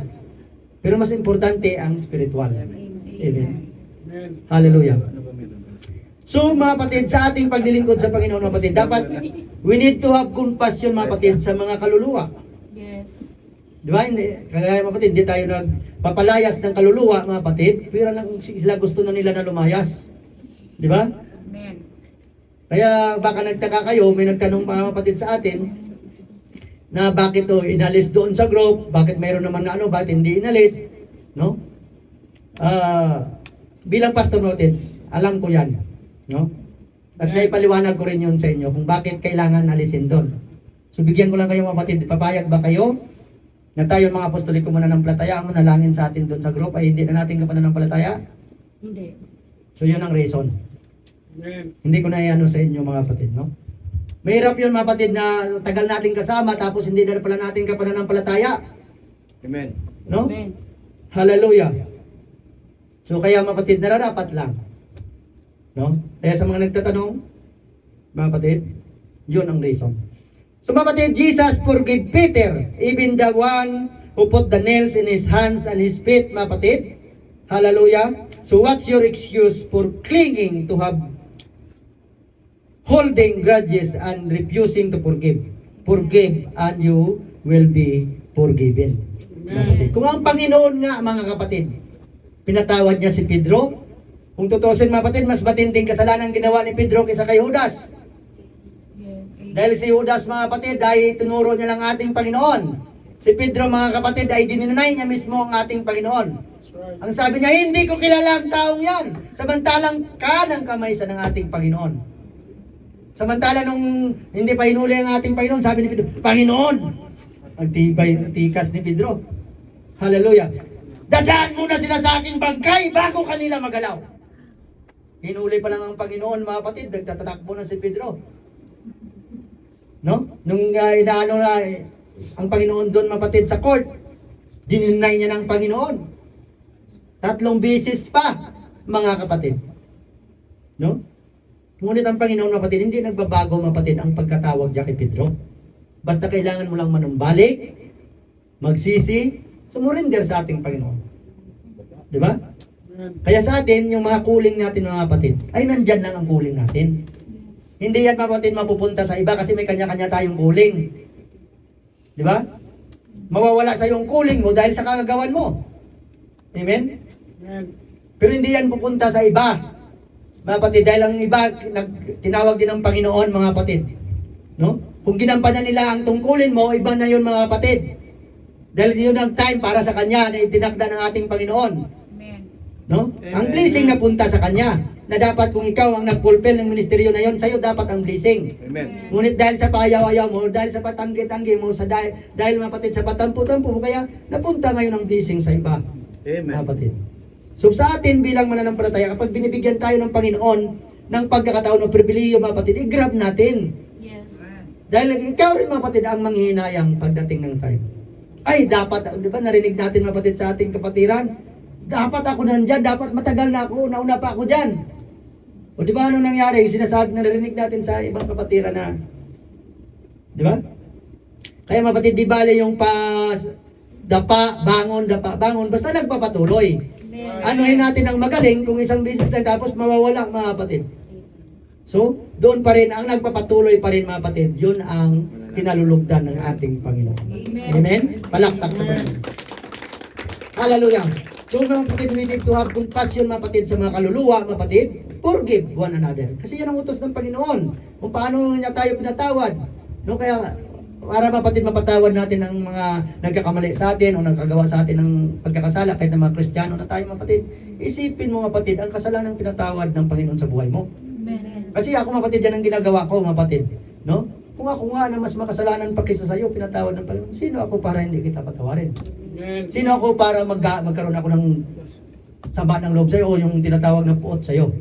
Pero mas importante ang spiritual. Amen. Amen. Hallelujah. Ano ba meron? So mga kapatid, sa ating paglilingkod sa Panginoon, mga kapatid, dapat we need to have compassion, mga kapatid, sa mga kaluluwa. Yes. Di ba? Kaya mga kapatid, hindi tayo nagpapalayas ng kaluluwa, mga kapatid. Pero lang sila gusto na nila na lumayas. Di ba? Amen. Kaya baka nagtaka kayo, may nagtanong mga kapatid sa atin, na bakit inalis doon sa group, bakit mayroon naman na bakit hindi inalis, no? Bilang pastor natin, alam ko yan, no? At naipaliwanag ko rin yun sa inyo kung bakit kailangan alisin doon. So bigyan ko lang kayo mga kapatid, papayag ba kayo na tayo mga apostoliko mananampalataya, ang manalangin sa atin doon sa group ay hindi na natin kapananampalataya? Hindi. So yun ang reason. Amen. Hindi ko na iano sa inyo mga kapatid, no? Mahirap yun mga kapatid na tagal natin kasama tapos hindi na pala natin kapananampalataya, Amen. no? Amen. Hallelujah. So kaya mga kapatid, nararapat lang, no? Kaya sa mga nagtatanong, mga kapatid, yun ang reason. So mga kapatid, Jesus forgave Peter, even the one who put the nails in his hands and his feet, mga kapatid. Hallelujah. So what's your excuse for clinging to have holding grudges and refusing to forgive? Forgive and you will be forgiven. Mga kapatid. Kung ang Panginoon nga, mga kapatid, pinatawad niya si Pedro, kung tutusin mga kapatid, mas matinding kasalanan ginawa ni Pedro kaysa kay Judas. Yes. Dahil si Judas, mga kapatid, ay tinuro niya lang ating Panginoon. Si Pedro, mga kapatid, ay dininay niya mismo ang ating Panginoon. That's right. Ang sabi niya, hindi ko kilala ang taong yan. Samantalang kanang kamay sa ng ating Panginoon. Samantala nung hindi pa hinuli ang ating Panginoon, sabi ni Pedro, Panginoon! Ang tibay, ang tikas ni Pedro. Hallelujah. Dadaan muna sila sa aking bangkay bago kanila magalaw. Hinuli pa lang ang Panginoon, mga kapatid, nagtatakbo na si Pedro. No? Nung inaano na ang Panginoon doon, mga kapatid, sa court, dininay niya ng Panginoon. 3 beses pa, mga kapatid. No? Ngunit ang Panginoon, mga kapatid, hindi nagbabago, mga kapatid, ang pagkatawag niya kay Pedro. Basta kailangan mo lang manumbalik, magsisi, sumurinder sa ating Panginoon. Di ba? Amen. Kaya sa atin, yung mga kuling natin, mga kapatid, ay nandyan lang ang kuling natin. Hindi yan, mga kapatid, mapupunta sa iba kasi may kanya-kanya tayong kuling. Di ba? Mawawala sa yung kuling mo dahil sa kagagawan mo. Amen? Amen. Pero hindi yan pupunta sa iba. Mga kapatid, dahil ang iba, tinawag din ng Panginoon, mga kapatid. No? Kung ginampanan nila ang tungkulin mo, iba na yun, mga kapatid. Dahil yun ang time para sa Kanya na itinakda ng ating Panginoon. Amen. No? Ang blessing na punta sa Kanya. Na dapat kung ikaw ang nag-fulfill ng ministeryo na yun, sa'yo dapat ang blessing. Amen. Ngunit dahil sa payaw-ayaw mo, dahil sa patanggi-tanggi mo, dahil mga kapatid, sa patampu-tampu mo, kaya napunta ngayon ang blessing sa iba. Mga Amen. kapatid. So sa atin bilang mananampalataya, kapag binibigyan tayo ng Panginoon ng pagkakataon o pribileyo, mga kapatid, i-grab natin. Yes. Dahil ikaw rin, mga kapatid, ang manghihinayang pagdating ng time. Ay, dapat, di ba, narinig natin, mga kapatid, sa ating kapatiran, dapat ako nandyan, dapat matagal na ako, nauna pa ako dyan. O di ba, ano nangyari? Yung sinasabi, narinig natin sa ibang kapatiran na, di ba? Kaya, mga kapatid, di bale yung dapa, bangon, basta nagpapatuloy. Amen. Anuhin natin ang magaling kung isang beses lang tapos mawawala, mga kapatid. So, doon pa rin, ang nagpapatuloy pa rin, mga kapatid, yun ang kinalulugdan ng ating Panginoon. Amen. Amen? Palaktak sa Panginoon. Hallelujah. So, mga kapatid, we need to have compassion, mga kapatid, sa mga kaluluwa, mga kapatid. Forgive one another. Kasi yan ang utos ng Panginoon. Kung paano niya tayo pinatawad. No, kaya, para mga kapatid, mapatawad natin ang mga nagkakamali sa atin o nagkagawa sa atin ng pagkakasala, kahit ng mga Kristiyano na tayo, mga kapatid. Isipin mo, mga kapatid, ang kasalanan pinatawad ng Panginoon sa buhay mo. Amen. Kasi ako, mga kapatid, yan ang ginagawa ko, mga kapatid. No? Kung ako nga na mas makasalanan pa kaysa sa'yo, pinatawad ng Panginoon, sino ako para hindi kita patawarin? Amen. Sino ako para magkaroon ako ng sama ng loob sa'yo o yung tinatawag na puot sa'yo,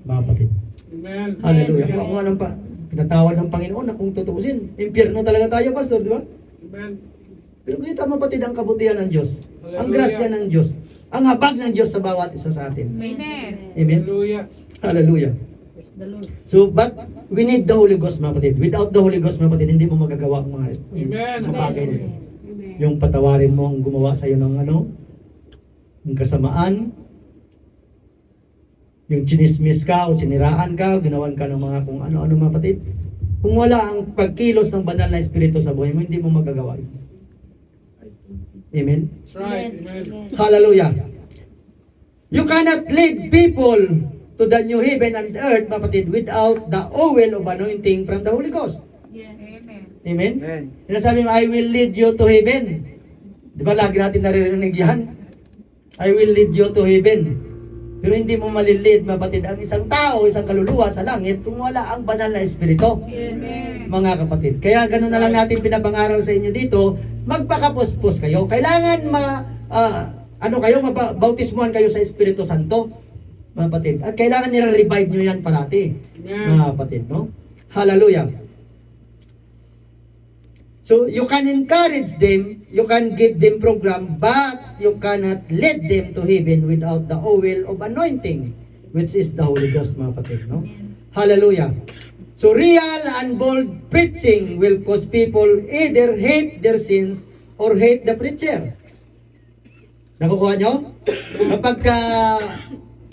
mga kapatid? Amen. Hallelujah. Kung ako nga ng pinatawad ng Panginoon na kung tutuusin, impyerno talaga tayo, Pastor, di ba? Amen. Pero kita, mga kapatid, ang kabutihan ng Diyos, ang Hallelujah. grasya ng Diyos, ang habag ng Diyos sa bawat isa sa atin. Amen. Amen? Hallelujah. Hallelujah. Praise the Lord. So, but we need the Holy Ghost, mga kapatid. Without the Holy Ghost, mga kapatid, hindi mo magagawa ang mga Amen. bagay nito. Amen. Yung patawarin mo ang gumawa sa iyo ng ng kasamaan, yung chinismis ka o siniraan ka, ginawan ka ng mga kung ano-ano, mga kapatid. Kung wala ang pagkilos ng banal na espiritu sa buhay mo, hindi mo magagawa yun. Amen? That's right. Amen. Hallelujah. You cannot lead people to the new heaven and earth, mga kapatid, without the oil of anointing from the Holy Ghost. Yes. Amen. Amen? Amen. Sinasabi mo, I will lead you to heaven. Di ba lagi natin naririnig yan? I will lead you to heaven. Pero hindi mo malilid, mapatid, ang isang tao, isang kaluluwa sa langit kung wala ang banal na espiritu, Amen. mga kapatid. Kaya ganun na lang natin pinapangaral sa inyo dito, magpakapuspos kayo. Kailangan mabautismuhan kayo sa Espiritu Santo, mga kapatid. At kailangan nire-revive nyo yan parati, mga kapatid, no? Hallelujah. So, you can encourage them, you can give them program, but you cannot lead them to heaven without the oil of anointing, which is the Holy Ghost, mga kapatid, no? Hallelujah. So, real and bold preaching will cause people either hate their sins or hate the preacher. Nakukuha nyo? Kapag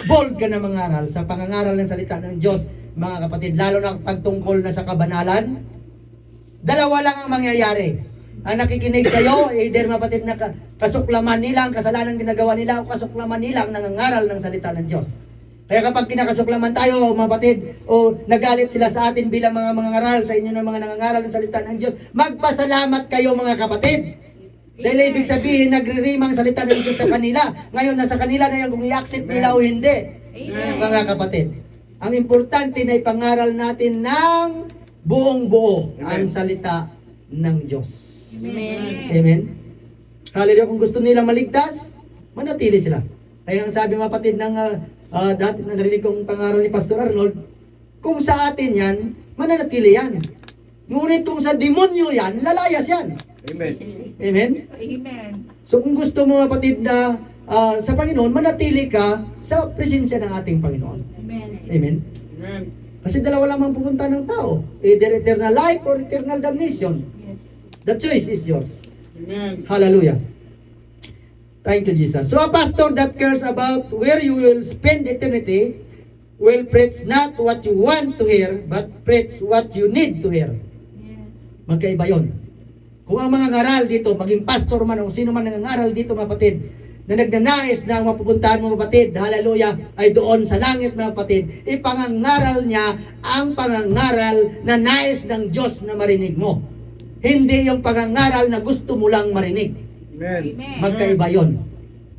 bold ka na mangaral sa pangangaral ng salita ng Diyos, mga kapatid, lalo na pagtungkol na sa kabanalan, Dalawa lang ang mangyayari. Ang nakikinig sa'yo, either mapatid na kasuklaman nila ang kasalanan ginagawa nila o kasuklaman nila ang nangangaral ng salita ng Diyos. Kaya kapag kinakasuklaman tayo, mga kapatid, o nagalit sila sa atin bilang mga mangangaral sa inyo ng mga nangangaral ng salita ng Diyos, magpasalamat kayo mga kapatid. Dahil ibig sabihin, nagre-rima ang salita ng Diyos sa kanila. Ngayon, nasa kanila na yan kung i-accept nila o hindi. Amen. Mga kapatid, ang importante na ipangaral natin ng buong buo ang salita ng Diyos. Amen. Amen. Hallelujah. Kung gusto nila maligtas, manatili sila. Kaya ang sabi mga kapatid ng dati narinig kong pangaral ni Pastor Arnold, kung sa atin yan, mananatili yan. Ngunit kung sa demonyo yan, lalayas yan. Amen. Amen. Amen. So kung gusto mo mga kapatid na sa Panginoon, manatili ka sa presensya ng ating Panginoon. Amen. Amen. Amen. Kasi dalawa lamang pupunta ng tao. Either eternal life or eternal damnation. Yes. The choice is yours. Amen. Hallelujah. Thank you, Jesus. So a pastor that cares about where you will spend eternity will preach not what you want to hear, but preach what you need to hear. Yes. Magkaiba yun. Kung ang mga ngaral dito, maging pastor man o sino man nangangaral dito, mga kapatid, na nagnanais na ang mapupuntahan mo, kapatid, hallelujah, ay doon sa langit, mga kapatid, ipangangaral niya ang pangangaral na nais ng Diyos na marinig mo. Hindi yung pangangaral na gusto mo lang marinig. Amen. Amen. Magkaiba yon.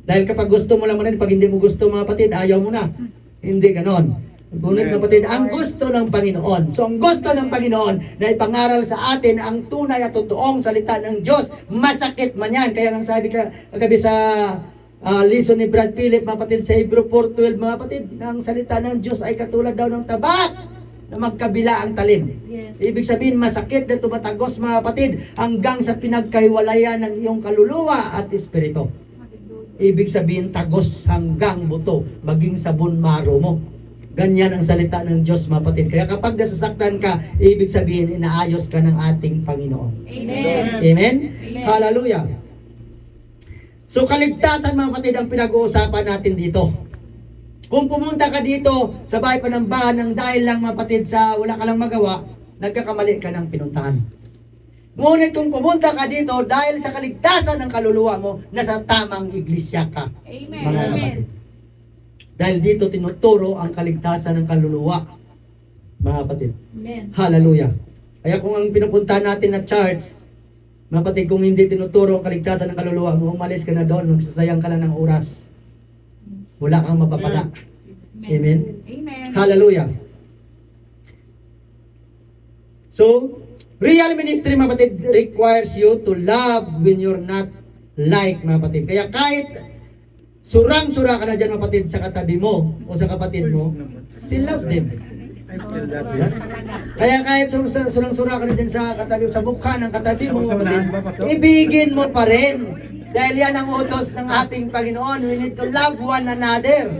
Dahil kapag gusto mo lang marinig, pag hindi mo gusto, mga kapatid, ayaw mo na. Hindi ganon. Ngunit mga kapatid, ang gusto ng Panginoon. So ang gusto ng Panginoon na ipangaral sa atin ang tunay at totoong salita ng Diyos, masakit man yan. Kaya nang sabi kagabi sa lesson ni Brad Philip, mga kapatid, sa Hebrew 4:12, mga kapatid, ang salita ng Diyos ay katulad daw ng tabak na magkabila ang talim. Yes. Ibig sabihin, masakit na tumatagos, mga kapatid, hanggang sa pinagkahiwalayan ng iyong kaluluwa at espiritu. Ibig sabihin, tagos hanggang buto, maging sabon maro mo. Ganyan ang salita ng Diyos, mga kapatid. Kaya kapag nasasaktan ka, ibig sabihin, inaayos ka ng ating Panginoon. Amen. Amen? Amen. Hallelujah. So, kaligtasan, mga kapatid, ang pinag-uusapan natin dito. Kung pumunta ka dito sa bahay panambahan ng dahil lang, mga kapatid, sa wala ka lang magawa, nagkakamali ka ng pinuntahan. Ngunit kung pumunta ka dito dahil sa kaligtasan ng kaluluwa mo, nasa tamang iglesia ka, Amen. mga Amen. kapatid. Dahil dito tinuturo ang kaligtasan ng kaluluwa, mga kapatid. Amen. Hallelujah. Kaya kung ang pinupunta natin na church, mga kapatid, kung hindi tinuturo ang kaligtasan ng kaluluwa mo, umalis ka na doon, magsasayang ka lang ng oras. Wala kang mapapala. Amen. Amen. Hallelujah. So, real ministry, mga kapatid, requires you to love when you're not like, mga kapatid. Kaya kahit surang-sura ka na dyan, mga kapatid, sa katabi mo o sa kapatid mo, still love them. I still love you. Yeah? Kaya kahit surang-sura ka na dyan sa katabi, sa mukha ng katabi mo, mga kapatid, ibigin mo pa rin. Dahil yan ang utos ng ating Panginoon. We need to love one another.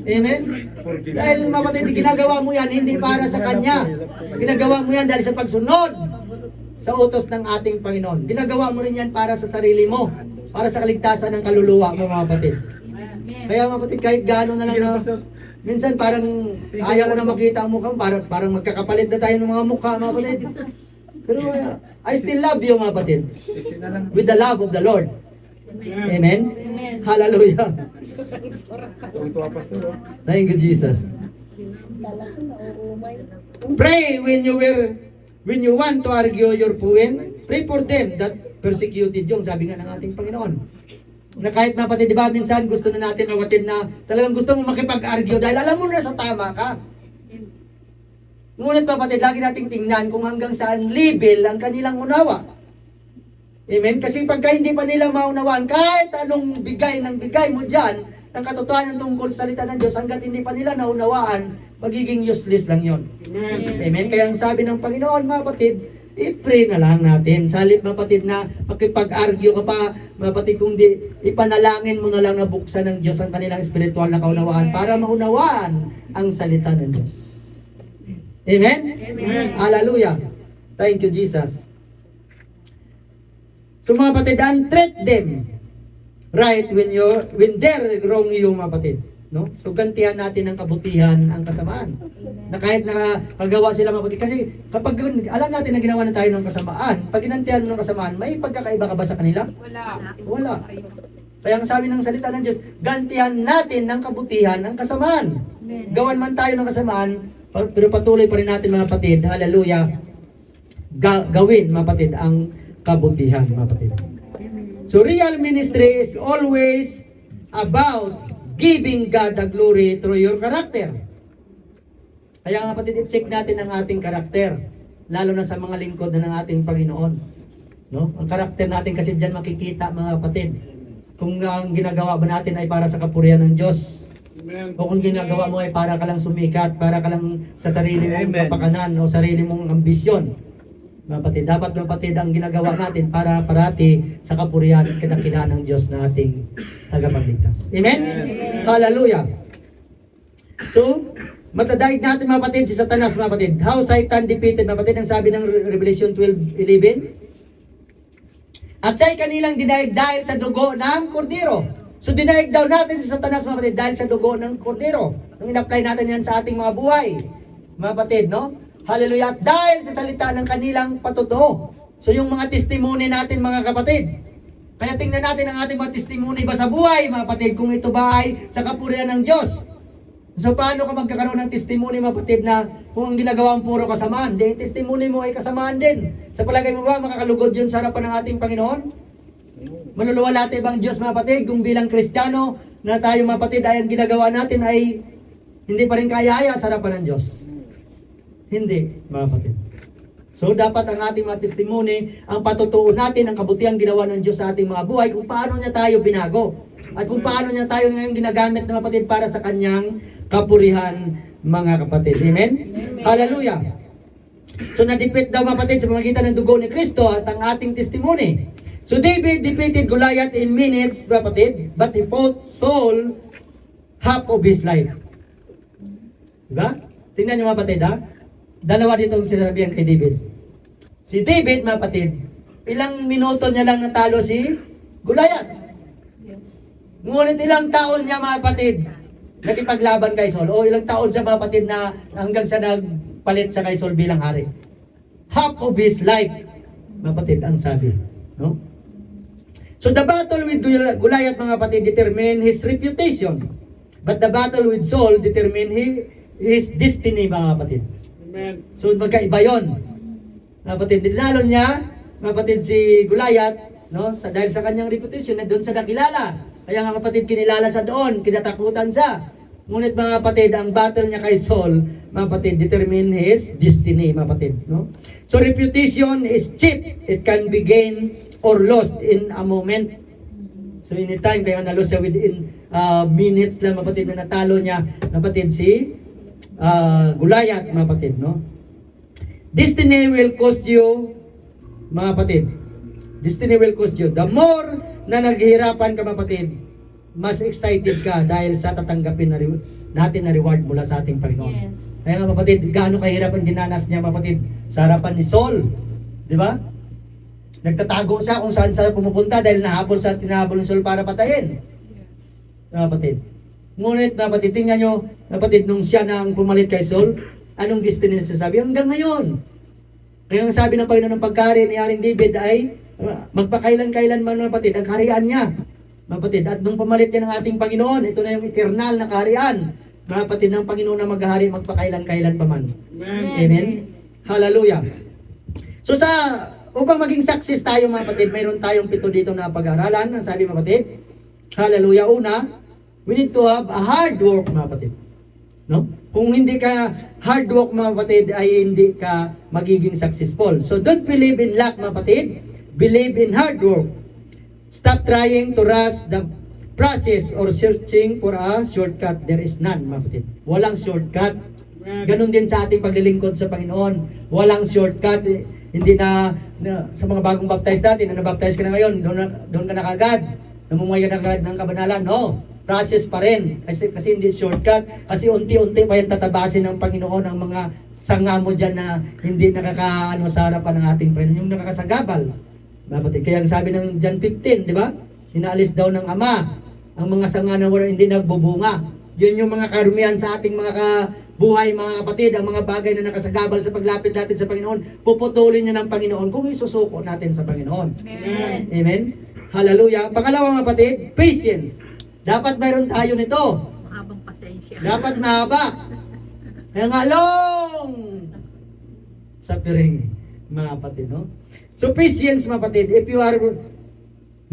Amen? Dahil, mga kapatid, ginagawa mo yan hindi para sa Kanya. Ginagawa mo yan dahil sa pagsunod sa utos ng ating Panginoon. Ginagawa mo rin yan para sa sarili mo. Para sa kaligtasan ng kaluluwa mo, mga kapatid. Amen. Kaya, mga kapatid, kahit gaano na lang na minsan parang ayaw ko na makita ang mukha mo, parang magkakapalit na tayo ng mga mukha, mga kapatid. Pero I still love you, mga kapatid, with the love of the Lord. Amen? Amen. Hallelujah. Tuwa, pastor. Thank you, Jesus. Pray when you want to argue your point. Pray for them that persecuted you. Sabi nga ng ating Panginoon. Na kahit mga kapatid, di ba, minsan gusto na natin nawatid na talagang gusto mo makipag-argue dahil alam mo na sa tama ka. Ngunit mga kapatid, lagi nating tingnan kung hanggang saan level ang kanilang unawa. Amen? Kasi pagka hindi pa nila maunawaan, kahit anong bigay mo dyan, ng katotohanan tungkol sa salita ng Diyos, hanggat hindi pa nila naunawaan, magiging useless lang yon. Amen. Amen? Kaya ang sabi ng Panginoon, mga kapatid, i-pray na lang natin. Salit, mga kapatid, na makipag-argue ka pa, mga kapatid, kung di, ipanalangin mo na lang na buksan ng Diyos ang kanilang spiritual na kaunawaan para maunawaan ang salita ng Diyos. Amen? Amen. Hallelujah. Thank you, Jesus. So, mga kapatid, treat them right when they're wrong you, mga kapatid. No? So gantihan natin ng kabutihan ang kasamaan. Na kahit nakagawa sila mabuti. Kasi kapag alam natin na ginawa na tayo ng kasamaan, pag ginantihan mo ng kasamaan, may pagkakaiba ka ba sa kanila? Wala. Wala. Kaya ang sabi ng salita ng Diyos, gantihan natin ng kabutihan ang kasamaan. Gawan man tayo ng kasamaan, pero patuloy pa rin natin mga kapatid, hallelujah, gawin mga kapatid ang kabutihan mga kapatid. So real ministry is always about giving God the glory through your character. Kaya nga kapatid, i-check natin ang ating karakter, lalo na sa mga lingkod na ng ating Panginoon. No? Ang karakter natin kasi diyan makikita mga kapatid. Kung ang ginagawa ba natin ay para sa kapurihan ng Diyos, Amen. o kung ginagawa mo ay para ka lang sumikat, para ka lang sa sarili mong Amen. kapakanan o sarili mong ambisyon. Mga kapatid, dapat mga kapatid ang ginagawa natin para parati sa kapurihan at kadakilaan ng Diyos na ating tagapagligtas. Amen? Hallelujah! So, matadaig natin mga kapatid si Satanas mga kapatid. How Satan defeated mga kapatid, ang sabi ng Revelation 12:11. At siya'y kanilang dinaig dahil sa dugo ng kordero. So dinaig daw natin si Satanas mga kapatid dahil sa dugo ng kordero. Nung in-apply natin yan sa ating mga buhay. Mga kapatid, no? Hallelujah. At dahil sa salita ng kanilang patotoo. So yung mga testimony natin mga kapatid. Kaya tingnan natin ang ating mga testimony ba sa buhay mga kapatid, kung ito ba ay sa kapurihan ng Diyos. So paano ka magkakaroon ng testimony mga kapatid na kung ang ginagawa ang puro kasamaan, di testimony mo ay kasamaan din. Sa palagay mo ba makakalugod yun sa harapan ng ating Panginoon? Manuluwalhati bang Diyos mga kapatid kung bilang Kristiyano na tayo mga kapatid ay ang ginagawa natin ay hindi pa rin kaya-aya sa harapan ng Diyos? Hindi mga kapatid. So dapat ang ating mga testimony, ang patutuo natin, ang kabutiang ginawa ng Diyos sa ating mga buhay, kung paano niya tayo binago. At kung paano niya tayo ngayon ginagamit ng kapatid para sa kanyang kapurihan mga kapatid. Amen? Hallelujah! So na-defeat daw mga kapatid sa pamamagitan ng dugo ni Kristo at ang ating testimony. So David defeated Goliath in minutes mga kapatid, but he fought Saul half of his life. Diba? Tingnan niyo mga kapatid ha? Dalawa dito ang sinasabihan kay David. Si David, mga kapatid, ilang minuto niya lang natalo si Goliath. Yes. Ngunit ilang taon niya, mga kapatid, nakipaglaban kay Saul. O ilang taon siya, mga kapatid, na hanggang sa nagpalit sa kay Saul bilang hari. Half of his life, mga kapatid, ang sabi. No? So the battle with Goliath, mga kapatid, determine his reputation. But the battle with Saul determine his destiny, mga kapatid. Amen. So magkaiba yun. Mga kapatid, dinalo niya, mga kapatid, si Goliath, no? Dahil sa kanyang reputation, na doon sa nakilala. Kaya nga kapatid, kinilala sa doon, kinatakutan sa. Ngunit mga kapatid, ang battle niya kay Saul, mga kapatid, determine his destiny, mga kapatid. No? So reputation is cheap. It can be gained or lost in a moment. So anytime, kaya nalo siya within minutes lang, mga kapatid, na natalo niya, mga kapatid, si Goliath, mga kapatid, no? Destiny will cost you, mga kapatid. Destiny will cost you. The more na naghihirapan ka, mga kapatid, mas excited ka dahil sa tatanggapin natin na reward mula sa ating Panginoon. Yes. Kaya nga, mga kapatid, gaano kahirap ang dinanas niya, mga kapatid, sa harapan ni Saul. Di ba? Nagtatago siya kung saan siya pumupunta dahil tinahabol ng Saul para patayin. Mga kapatid. Ngunit, mga kapatid, tingnan nyo, mga kapatid, nung siya na ang pumalit kay Saul, anong destiny niya sabi? Hanggang ngayon. Kaya ang sabi ng Panginoon ng pagkari ni Haring David ay magpakailan-kailan man, mga kapatid, ang kaharian niya. Mga kapatid, at nung pumalit niya ng ating Panginoon, ito na yung eternal na kaharian. Mga kapatid, ng Panginoon na maghahari magpakailan-kailan pa man. Amen. Amen? Hallelujah. So upang maging success tayo, mga kapatid, mayroon tayong 7 dito na pag-aaralan. Ang sabi, mga kapatid, hallelujah, una, we need to have a hard work, mga kapatid. No? Kung hindi ka hard work, mga kapatid, ay hindi ka magiging successful. So don't believe in luck, mga kapatid. Believe in hard work. Stop trying to rush the process or searching for a shortcut. There is none, mga kapatid. Walang shortcut. Amen. Ganon din sa ating paglilingkod sa Panginoon. Walang shortcut. Hindi na sa mga bagong baptized natin, na nabaptize ka na ngayon, doon ka na kagad. Namumaya na kagad ng kabanalan. No. Process pa rin. Kasi hindi shortcut. Kasi unti-unti pa yan tatabasin ng Panginoon ang mga sanga mo dyan na hindi nakakaano sa harapan ng ating Panginoon. Yung nakakasagabal. Kaya ang sabi ng John 15, di ba? Inaalis daw ng Ama ang mga sanga na hindi nagbubunga. Yun yung mga karumihan sa ating mga buhay, mga kapatid, ang mga bagay na nakasagabal sa paglapit natin sa Panginoon, puputulin niya ng Panginoon kung isusuko natin sa Panginoon. Amen. Amen? Hallelujah. Pangalawang kapatid, patience. Dapat mayroon tayo nito. Mahabang pasensya. Dapat mahaba. Kaya nga long suffering, mga kapatid, no? So patience, mga kapatid, if you are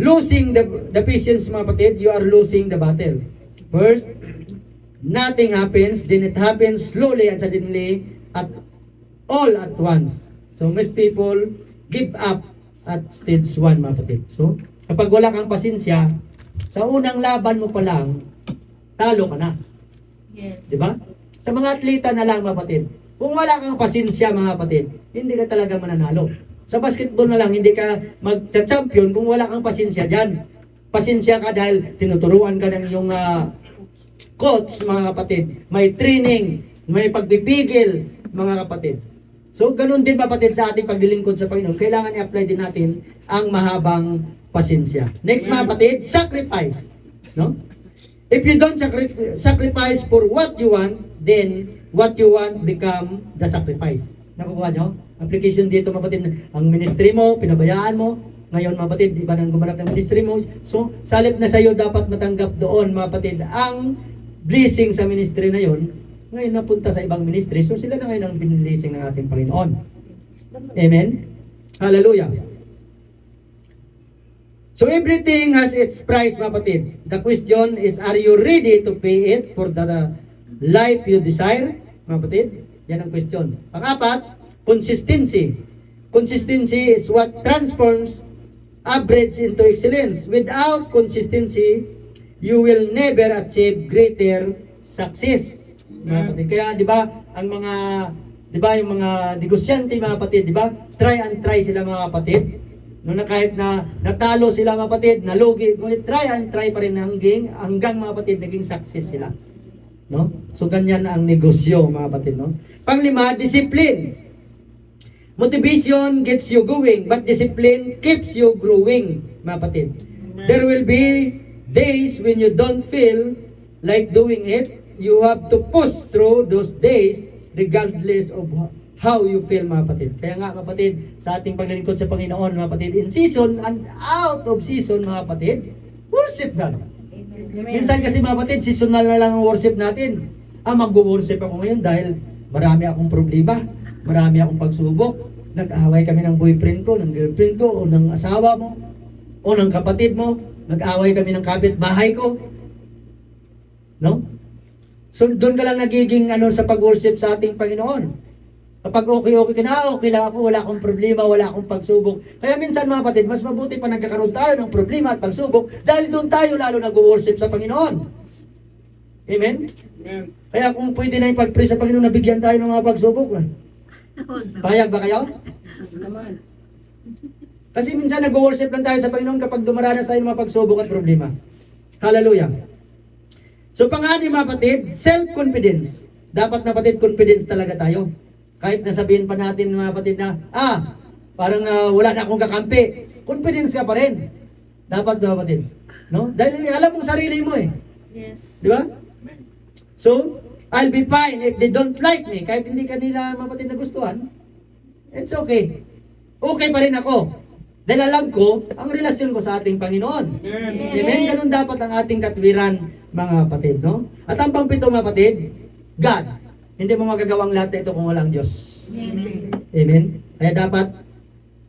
losing the patience, mga kapatid, you are losing the battle. First, nothing happens, then it happens slowly and suddenly at all at once. So most people give up at stage 1, mga kapatid. So, kapag wala kang pasensya, sa unang laban mo pa lang, talo ka na. Yes. Di ba? Sa mga atleta na lang, mga kapatid. Kung wala kang pasensya, mga kapatid, hindi ka talaga mananalo. Sa basketball na lang, hindi ka mag-champion kung wala kang pasensya dyan. Pasensya ka dahil tinuturuan ka ng iyong coach, mga kapatid. May training, may pagbibigil, mga kapatid. So, ganun din, kapatid, sa ating paglilingkod sa Panginoon. Kailangan i-apply din natin ang mahabang pasensya. Next, mga kapatid, sacrifice. No? If you don't sacrifice for what you want, then what you want become the sacrifice. Nakukuha nyo? Application dito, mga kapatid, ang ministry mo, pinabayaan mo. Ngayon, mga kapatid, iba nang gumanap ng ministry mo. So, salip na sa iyo, dapat matanggap doon, mga kapatid, ang blessing sa ministry na yon. Ngayon, napunta sa ibang ministry. So, sila na ngayon ang binblessing ng ating Panginoon. Amen? Hallelujah. So everything has its price, mga kapatid. The question is, are you ready to pay it for the life you desire? Mga kapatid, yan ang question. Pang-apat, consistency. Consistency is what transforms average into excellence. Without consistency, you will never achieve greater success. Mga kapatid. Kaya, di ba, ang mga, di ba, yung mga negosyante, mga kapatid, di ba, try and try sila, mga kapatid. No, na kahit na natalo sila, mga kapatid, nalugi, ngunit try and try pa rin hanggang mga kapatid, naging success sila. No? So, ganyan ang negosyo, mga kapatid, no? Panglima, discipline. Motivation gets you going, but discipline keeps you growing, mga kapatid. There will be days when you don't feel like doing it. You have to push through those days regardless of how you feel, mga kapatid. Kaya nga, kapatid, sa ating paglilingkod sa Panginoon, mga kapatid, in season and out of season, mga kapatid, worship God. Minsan kasi, mga kapatid, seasonal na lang ang worship natin. Mag-worship ako ngayon dahil marami akong problema, marami akong pagsubok, nag-away kami ng boyfriend ko, ng girlfriend ko, o ng asawa mo, o ng kapatid mo, nag-away kami ng kapitbahay ko. No? So, doon ka lang nagiging sa pag-worship sa ating Panginoon. Kapag okay ka na, okay lang ako, wala akong problema, wala akong pagsubok. Kaya minsan, mga kapatid, mas mabuti pa nagkakaroon tayo ng problema at pagsubok dahil doon tayo lalo nag-worship sa Panginoon. Amen? Amen. Kaya kung pwede na ipag-pray sa Panginoon, nabigyan tayo ng mga pagsubok. Payag ba kayo? Naman. Kasi minsan nag-worship lang tayo sa Panginoon kapag dumaranas tayo ng mga pagsubok at problema. Hallelujah. So pang-anim, mga kapatid, self-confidence. Dapat, na kapatid, confidence talaga tayo. Kahit nasabihin pa natin, mga kapatid, na parang wala na akong kakampi. Confidence ka pa rin. Dapat, mga kapatid. No? Dahil alam mong sarili mo eh. Yes. Di ba? So, I'll be fine if they don't like me. Kahit hindi kanila, mga kapatid, nagustuhan, it's okay. Okay pa rin ako. Dahil alam ko, ang relasyon ko sa ating Panginoon. Amen. Amen? Ganun dapat ang ating katwiran, mga kapatid, no? At ang pangpito, mga kapatid, God. Hindi mo magagawang lahat ito kung walang Diyos. Amen. Amen? Kaya dapat,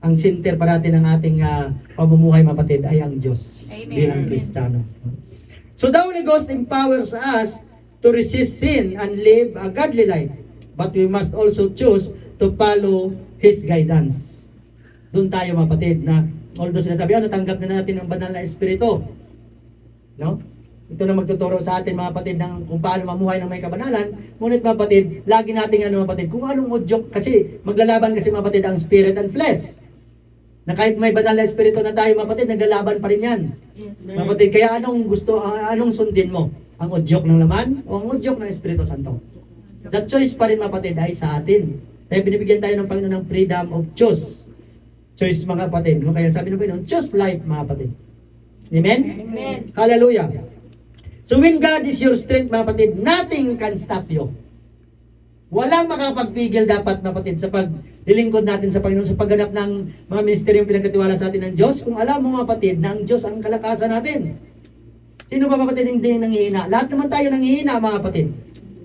ang center pa natin ng ating pamumuhay, mga kapatid, ay ang Diyos. Amen. Bilang Kristiyano. So, the Holy Ghost empowers us to resist sin and live a godly life. But we must also choose to follow His guidance. Doon tayo, mga kapatid, na although sinasabi, natanggap na natin ang banal na espiritu. No? Ito na magtuturo sa atin, mga kapatid, ng kung paano mamuhay ng may kabanalan. Ngunit, mga kapatid, lagi nating mga kapatid, kung anong udyok, kasi maglalaban kasi, mga kapatid, ang spirit and flesh. Na kahit may banal na espiritu na tayo, mga kapatid, naglalaban pa rin yan. Yes. Mga kapatid, kaya anong sundin mo? Ang udyok ng laman o ang udyok ng Espiritu Santo? The choice pa rin, mga kapatid, ay sa atin. Kaya binibigyan tayo ng Panginoon ng freedom of choice. Choice, mga kapatid. No? Kaya sabi ng Panginoon, choose life, mga kapatid. Amen? Amen. Hallelujah. So when God is your strength, mga kapatid, nothing can stop you. Walang makapagpigil dapat, mga kapatid, sa paglilingkod natin sa Panginoon, sa pagganap ng mga ministeryong pinagkatiwala sa atin ng Diyos. Kung alam mo, mga kapatid, na ang Diyos ang kalakasan natin. Sino ba, mga kapatid, hindi nanghihina? Lahat naman tayo nanghihina, mga kapatid.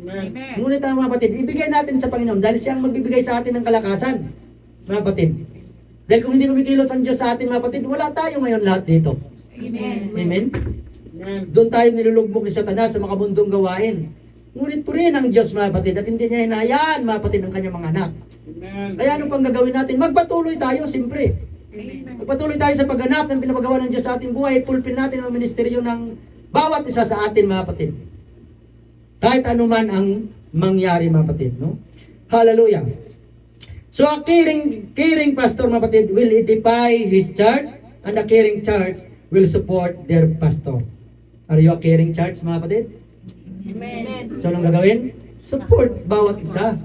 Amen. Amen. Ngunit ang mga kapatid, ibigay natin sa Panginoon dahil siya ang magbibigay sa atin ng kalakasan, mga kapatid. Dahil kung hindi kumikilos ang Diyos sa atin, mga kapatid, wala tayo ngayon lahat dito. Amen. Amen? Amen. Doon tayo nilulugmok ni Satanas sa mga mundong gawain. Ngunit purihin ang Diyos, mga kapatid, at hindi niya hinayaan, mga kapatid, ang kanyang mga anak. Amen. Kaya ano pang gagawin natin? Magpatuloy tayo, siyempre. Amen. Magpatuloy tayo sa pagganap ng pinapagawa ng Diyos sa ating buhay. Pulpil natin ang ministeryo ng bawat isa sa atin, mga kapatid. Kahit anuman ang mangyari, mga kapatid, no? Hallelujah. So a caring pastor, mga kapatid, will edify his church, and a caring church will support their pastor. Are you a caring church, mga kapatid? Amen. So anong gagawin? Support bawat isa.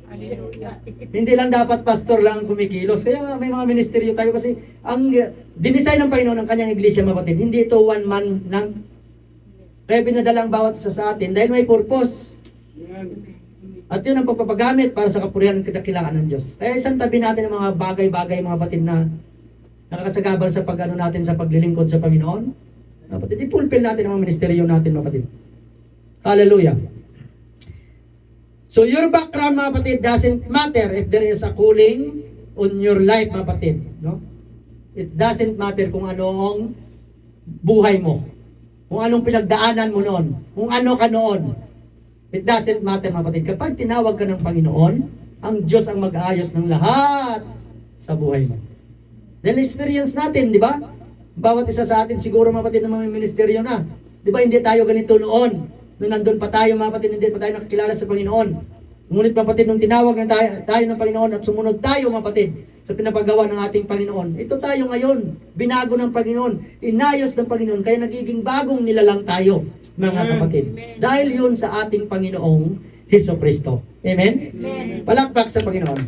Hallelujah. Hindi lang dapat pastor lang ang kumikilos. Kaya nga may mga ministeryo tayo kasi ang dinesign ng Panginoon ng kanyang iglesia, mga kapatid, hindi ito one man lang. Kaya pinadala ang bawat isa sa atin dahil may purpose. Amen. At yun ang pagpapagamit para sa kapurihan at kadakilaan ng Diyos. Kaya isang tabi natin ang mga bagay-bagay, mga kapatid, na nakakasagabal sa pag-ano natin sa paglilingkod sa Panginoon. Mga kapatid, ipulpil natin ang mga ministeryo natin, mga kapatid. Hallelujah. So your background, mga kapatid, doesn't matter if there is a calling on your life, mga kapatid. No? It doesn't matter kung ano ang buhay mo. Kung anong pinagdaanan mo noon. Kung ano ka noon. It doesn't matter, mga kapatid. Kapag tinawag ka ng Panginoon, ang Diyos ang mag-aayos ng lahat sa buhay mo. Dahil experience natin, di ba? Bawat isa sa atin siguro, mga kapatid, ng mga ministeryo na. Di ba, hindi tayo ganito noon. Nung nandun pa tayo, mga kapatid, hindi pa tayo nakakilala sa Panginoon. Ngunit, mga kapatid, nung tinawag na tayo ng Panginoon at sumunod tayo, mga kapatid, sa pinapagawa ng ating Panginoon, ito tayo ngayon, binago ng Panginoon, inayos ng Panginoon, kaya nagiging bagong nilalang tayo, mga kapatid. Dahil yun sa ating Panginoong Hesukristo. Amen? Amen. Palakpak sa Panginoon.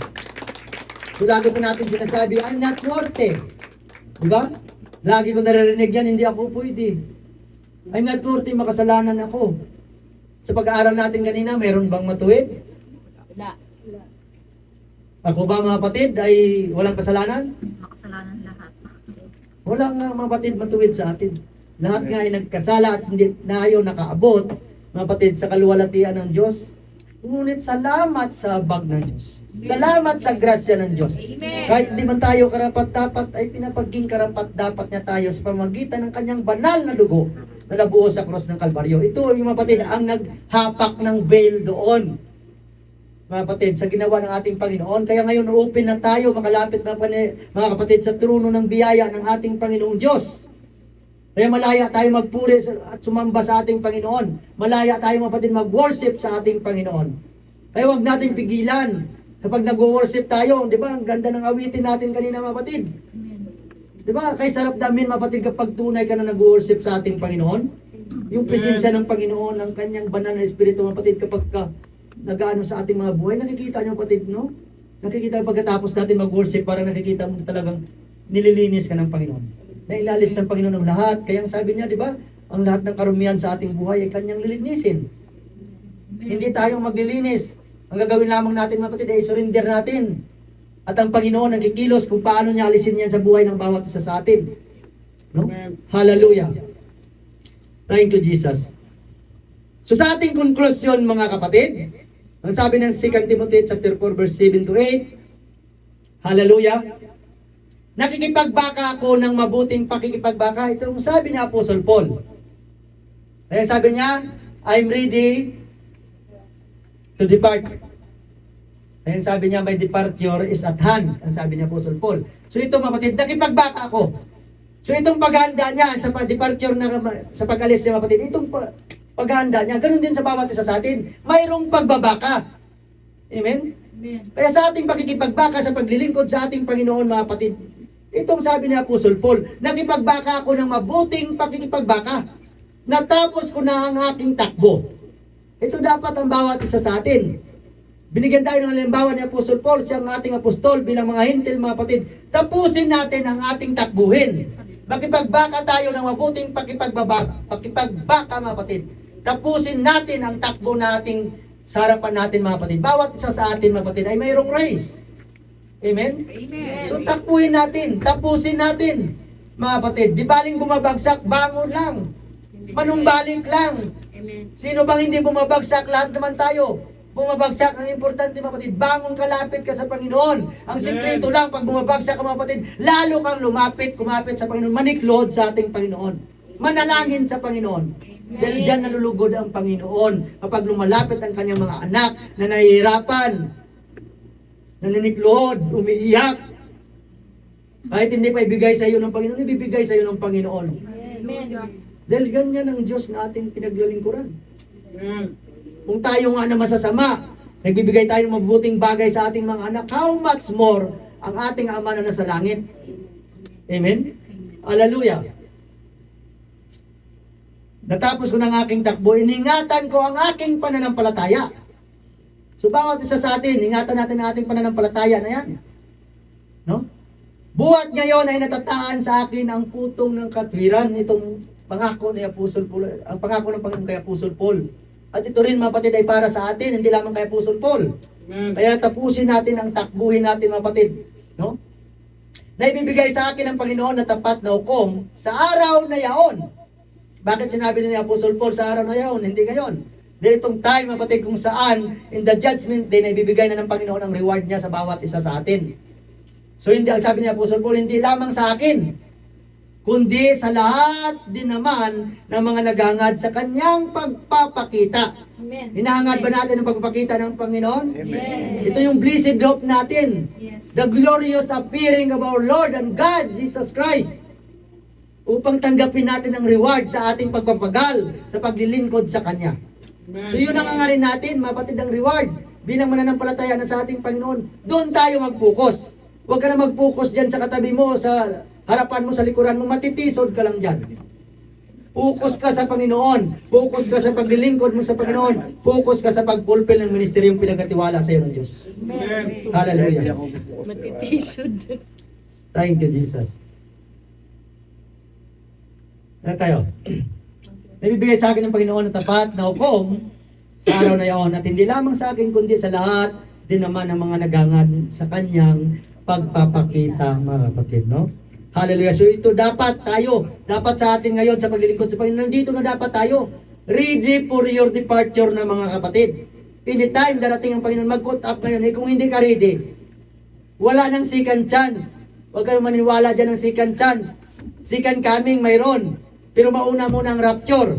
So, lagi po natin sinasabi, I'm not worthy. Diba? Lagi ko naririnig yan, hindi ako pwede. I'm not worthy, makasalanan ako. Sa pag-aaral natin kanina, meron bang matuwid? Wala. Ako ba, mga kapatid, ay walang kasalanan? Makasalanan lahat. Wala nga, mga kapatid, matuwid sa atin. Lahat nga ay nagkasala at hindi tayo nakaabot, mga kapatid, sa kaluwalhatian ng Diyos. Ngunit salamat sa habag ng Diyos. Salamat sa grasya ng Diyos. Amen. Kahit di man tayo karapat-dapat, ay pinapaging karapat-dapat niya tayo sa pamagitan ng kanyang banal na dugo na nabuo sa cross ng Kalbaryo. Ito, yung mga kapatid, ang naghapak ng veil doon. Mga kapatid, sa ginawa ng ating Panginoon. Kaya ngayon, open na tayo, makalapit na mga kapatid, sa trono ng biyaya ng ating Panginoong Diyos. Kaya malaya tayo magpuri at sumamba sa ating Panginoon. Malaya tayo, mga kapatid, mag-worship sa ating Panginoon. Kaya huwag natin pigilan. Kapag nag-worship tayo, di ba, ang ganda ng awitin natin kanina, mga kapatid. Di ba, kay sarap namin, mga kapatid, kapag tunay ka na nag-worship sa ating Panginoon. Yung presensya ng Panginoon, ng kanyang banal na Espiritu, mga kapatid, kapag nag-ano sa ating mga buhay, nakikita nyo, kapatid, no? Nakikita pagkatapos natin mag-worship, parang nakikita mo talagang nililinis ka ng Panginoon. Nailalis ng Panginoon ng lahat. Kaya sabi niya, di ba, ang lahat ng karumihan sa ating buhay ay kanyang lilinisin. Hindi tayo maglilinis. Ang gagawin lamang natin, mga kapatid, ay surrender natin. At ang Panginoon ang kikilos kung paano niya alisin yan sa buhay ng bawat isa sa atin. No? Amen. Hallelujah. Thank you, Jesus. So sa ating conclusion, mga kapatid, ang sabi ng 2 Timothy chapter 4 verse 7 to 8, hallelujah, nakikipagbaka ako ng mabuting pakikipagbaka. Ito ang sabi ni Apostle Paul. Ayan, sabi niya, I'm ready to depart. Ayan, sabi niya, my departure is at hand. Ang sabi ni Apostle Paul. So ito, mga kapatid, nakipagbaka ako. So itong paghahanda niya sa departure na sa pag-alis niya, mga kapatid, itong paghahanda niya, ganun din sa bawat isa sa atin. Mayroong pagbabaka. Amen? Amen. Kaya sa ating pakikipagbaka sa paglilingkod sa ating Panginoon, mga kapatid, itong sabi ni Apostle Paul, nakipagbaka ako ng mabuting pakikipagbaka. Natapos ko na ang aking takbo. Ito dapat ang bawat isa sa atin. Binigyan tayo ng halimbawa ni Apostle Paul, siyang ating apostol bilang mga hintil, mga kapatid. Tapusin natin ang ating takbuhin. Makipagbaka tayo ng mabuting pakipagbaka, mga kapatid. tapusin natin ang takbo nating sa harapan natin mga kapatid. Bawat isa sa atin mga kapatid ay mayroong race. Amen? Amen. So takbuhin natin, tapusin natin mga kapatid. Di baling bumabagsak, bangon lang. Manumbalik lang. Sino bang hindi bumabagsak? Lahat naman tayo. Bumabagsak, ang importante mga kapatid, bangon kalapit ka sa Panginoon. Ang sikreto lang, pag bumabagsak ka mga kapatid, lalo kang kumapit sa Panginoon, maniklod sa ating Panginoon. Manalangin sa Panginoon. Dahil dyan nalulugod ang Panginoon kapag lumalapit ang kanyang mga anak na nahihirapan, naniniklod, umiiyak. Kahit hindi pa ibigay sa iyo ng Panginoon, ibibigay sa iyo ng Panginoon. Amen. Dahil ganyan ang Diyos na ating pinaglalingkuran. Amen. Kung tayo nga na masasama, nagbibigay tayo ng mabuting bagay sa ating mga anak, how much more ang ating Ama na nasa langit? Amen? Hallelujah. Natapos ko ng aking takbo, iningatan ko ang aking pananampalataya. So bawat isa sa atin, ingatan natin ang ating pananampalataya na yan. No? Buhat ngayon ay natataan sa akin ang putong ng katwiran, itong pangako ni Apostol Paul, ang pangako ng Panginoon kay Apostol Paul. At ito rin mga kapatid ay para sa atin, hindi lamang kay Apostol Paul. Amen. Kaya tapusin natin ang takbuhin natin mga kapatid. No? Na ibibigay sa akin ng Panginoon na tapat na hukom sa araw na yaon. Bakit sinabi ni Apostol Paul sa araw na yaon? Hindi ngayon. Dahil itong time mga kapatid kung saan in the judgment day na ibibigay na ng Panginoon ang reward niya sa bawat isa sa atin. So hindi, ang sabi ni Apostol Paul, hindi lamang sa akin, kundi sa lahat din naman ng mga naghangad sa kanyang pagpapakita. Amen. Hinahangad ba natin ang pagpapakita ng Panginoon? Yes. Ito yung blessed hope natin. Yes. The glorious appearing of our Lord and God, Jesus Christ. Upang tanggapin natin ang reward sa ating pagpapagal, sa paglilingkod sa Kanya. Amen. So yun ang hangarin natin, mapatid ang reward. Bilang mananampalataya na sa ating Panginoon, doon tayo mag-focus. Huwag ka na mag-focus dyan sa katabi mo, sa harapan mo, sa likuran mo, matitisod ka lang dyan. Focus ka sa Panginoon. Focus ka sa paglilingkod mo sa Panginoon. Focus ka sa pag-fulfill ng ministeryong pinagkatiwala sa iyo ng Diyos. Amen. Hallelujah. Matitisod. Thank you, Jesus. Ano tayo? Nabibigay sa akin ng Panginoon na tapat na hukom sa araw na iyon at hindi lamang sa akin kundi sa lahat din naman ng mga nagangad sa kanyang pagpapakita, mga kapatid, no? Hallelujah. So ito dapat sa atin ngayon sa paglilingkod sa Panginoon, nandito na dapat tayo. Ready for your departure na mga kapatid. Anytime darating ang Panginoon, mag-caught up ngayon. Kung hindi ka ready, wala nang second chance. Huwag kayong maniniwala dyan ng second chance. Second coming, mayroon. Pero mauna muna ang rapture.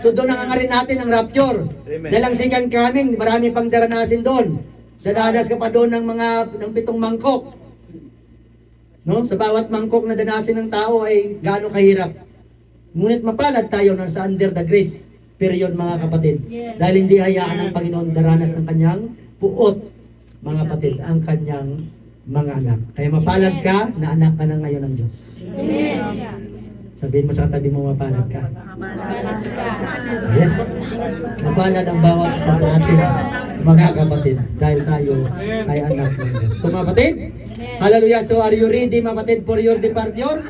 So doon nangangarin natin ang rapture. Dahil ang second coming, marami pang daranasin doon. Dadanas ka pa doon ng 7 mangkok. No? Sa bawat mangkok na danasin ng tao ay gaano kahirap. Ngunit mapalad tayo na sa under the grace period, mga kapatid. Yes. Dahil hindi hayaan ng Panginoon daranas ng kanyang puot, mga kapatid, ang kanyang mga anak. Kaya mapalad ka na anak ka na ngayon ng Diyos. Amen. Sabihin mo sa katabi mo, mapalad ka. Mabalad ka. Yes. Mapalad ang bawat sa atin, mga kapatid, dahil tayo ay anak ng Diyos. So mga kapatid, hallelujah. So are you ready, mga kapatid, for your departure?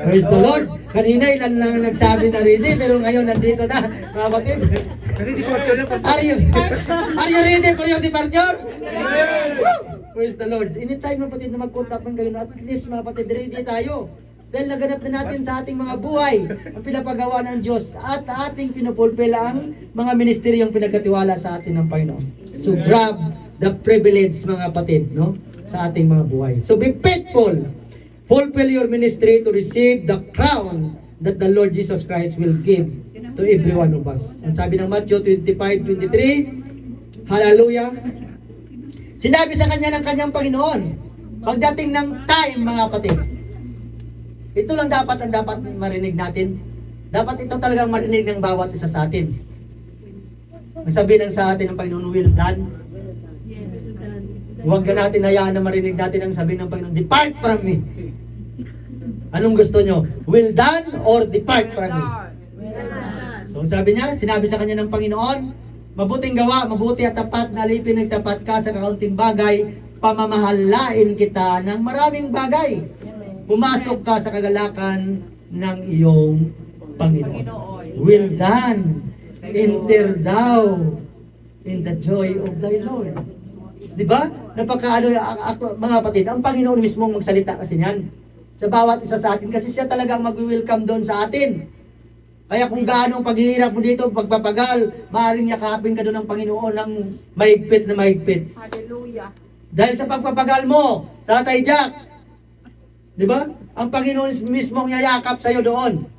Praise the Lord. Kanina ilan lang nagsabi na ready, pero ngayon nandito na, mga kapatid. Kasi di ko actually na Are you ready for your departure? Woo! Praise the Lord. Anytime, mga kapatid, na mag-contact kayo, at least, mga kapatid, ready tayo. Dahil naganap na natin sa ating mga buhay ang pinapagawa ng Diyos at ating pinupulpil ang mga ministeryong pinagkatiwala sa atin ng Panginoon. So grab the privilege, mga kapatid, no, sa ating mga buhay. So be faithful. Fulfill your ministry to receive the crown that the Lord Jesus Christ will give to every one of us. Ang sabi ng Matthew 25:23, hallelujah. Sinabi sa kanya ng kanyang Panginoon, pagdating ng time, mga kapatid, ito lang dapat marinig natin. Dapat ito talagang marinig ng bawat isa sa atin. Ang sabi ng sa atin ng Panginoon, will done. Huwag ka natin hayaan na marinig natin ang sabi ng Panginoon, depart from me. Anong gusto nyo? Will done or depart from me? So sabi niya, sinabi sa kanya ng Panginoon, mabuting gawa, mabuti at tapat na alipin nagtapat ka sa kakaunting bagay, pamamahalain kita ng maraming bagay. Pumasok ka sa kagalakan ng iyong Panginoon. Well done. Enter thou in the joy of thy Lord. Di ba? Mga kapatid, ang Panginoon mismo ang magsalita kasi niyan. Sa bawat isa sa atin. Kasi siya talagang mag-welcome doon sa atin. Kaya kung gaano ang paghihirap mo dito, pagpapagal, maaaring yakapin ka doon ng Panginoon ng mahigpit na mahigpit. Hallelujah. Dahil sa pagpapagal mo, Tatay Jack, di ba? Ang Panginoon mismo ang yayakap sa iyo doon.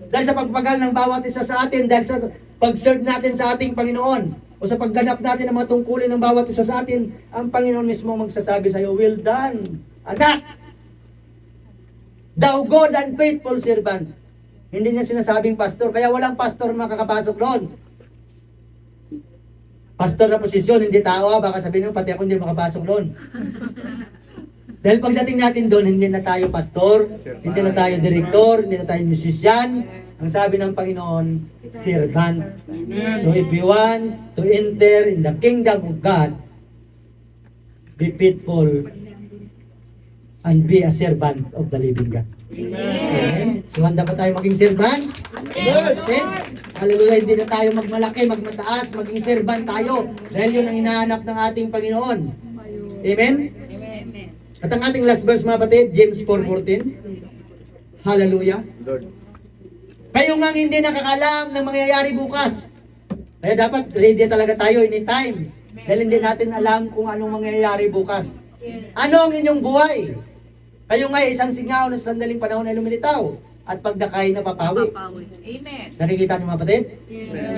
Dahil sa pagpapagal ng bawat isa sa atin, dahil sa pag-serve natin sa ating Panginoon, o sa pagganap natin ng mga tungkulin ng bawat isa sa atin, ang Panginoon mismo ang magsasabi sa iyo, well done, anak! Thou good and faithful servant. Hindi niya sinasabing pastor, kaya walang pastor na makakapasok doon. Pastor na posisyon, hindi tao, baka sabihin mo, pati ako hindi makapasok doon. Dahil pagdating natin doon, hindi na tayo pastor, hindi na tayo direktor, hindi na tayo musician. Ang sabi ng Panginoon, servant. So if you want to enter in the kingdom of God, be faithful and be a servant of the living God. Amen. So handa pa tayo maging servant? Amen. Hallelujah, hindi na tayo magmalaki, magmataas, maging servant tayo. Dahil yun ang hinahanap ng ating Panginoon. Amen? At ang ating last verse mga kapatid, James 4:14. Hallelujah. Kayo nga hindi nakakalam ng mangyayari bukas. Kaya dapat ready talaga tayo anytime. Dahil hindi natin alam kung anong mangyayari bukas. Ano ang inyong buhay? Kayo nga isang singaw na sa sandaling panahon ay lumilitaw at pagdakay na papawi. Amen. Nakikita niyo mga kapatid?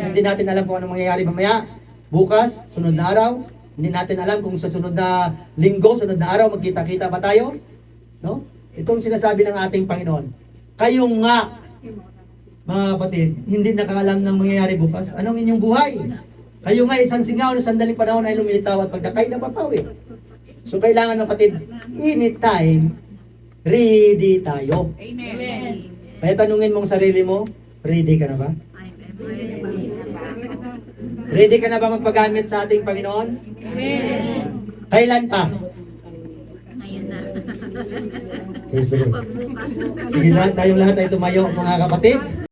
Hindi natin alam kung anong mangyayari mamaya, bukas, sunod na araw. Hindi natin alam kung sa sunod na linggo, sunod na araw, magkita-kita pa tayo. No? Itong sinasabi ng ating Panginoon. Kayo nga, mga kapatid, hindi nakakalam ng mangyayari bukas. Anong inyong buhay? Kayo nga isang singaw na sandaling panahon ay lumilitaw at pagdakay na papawi. So kailangan mga kapatid, anytime, ready tayo. Amen. Kaya tanungin mong sarili mo, ready ka na ba? Ready ka na ba magpagamit sa ating Panginoon? Amen. Kailan pa? Ngayon na. Praise the Lord. Pagbukas. Sige lahat, tayong lahat ay tumayo mga kapatid.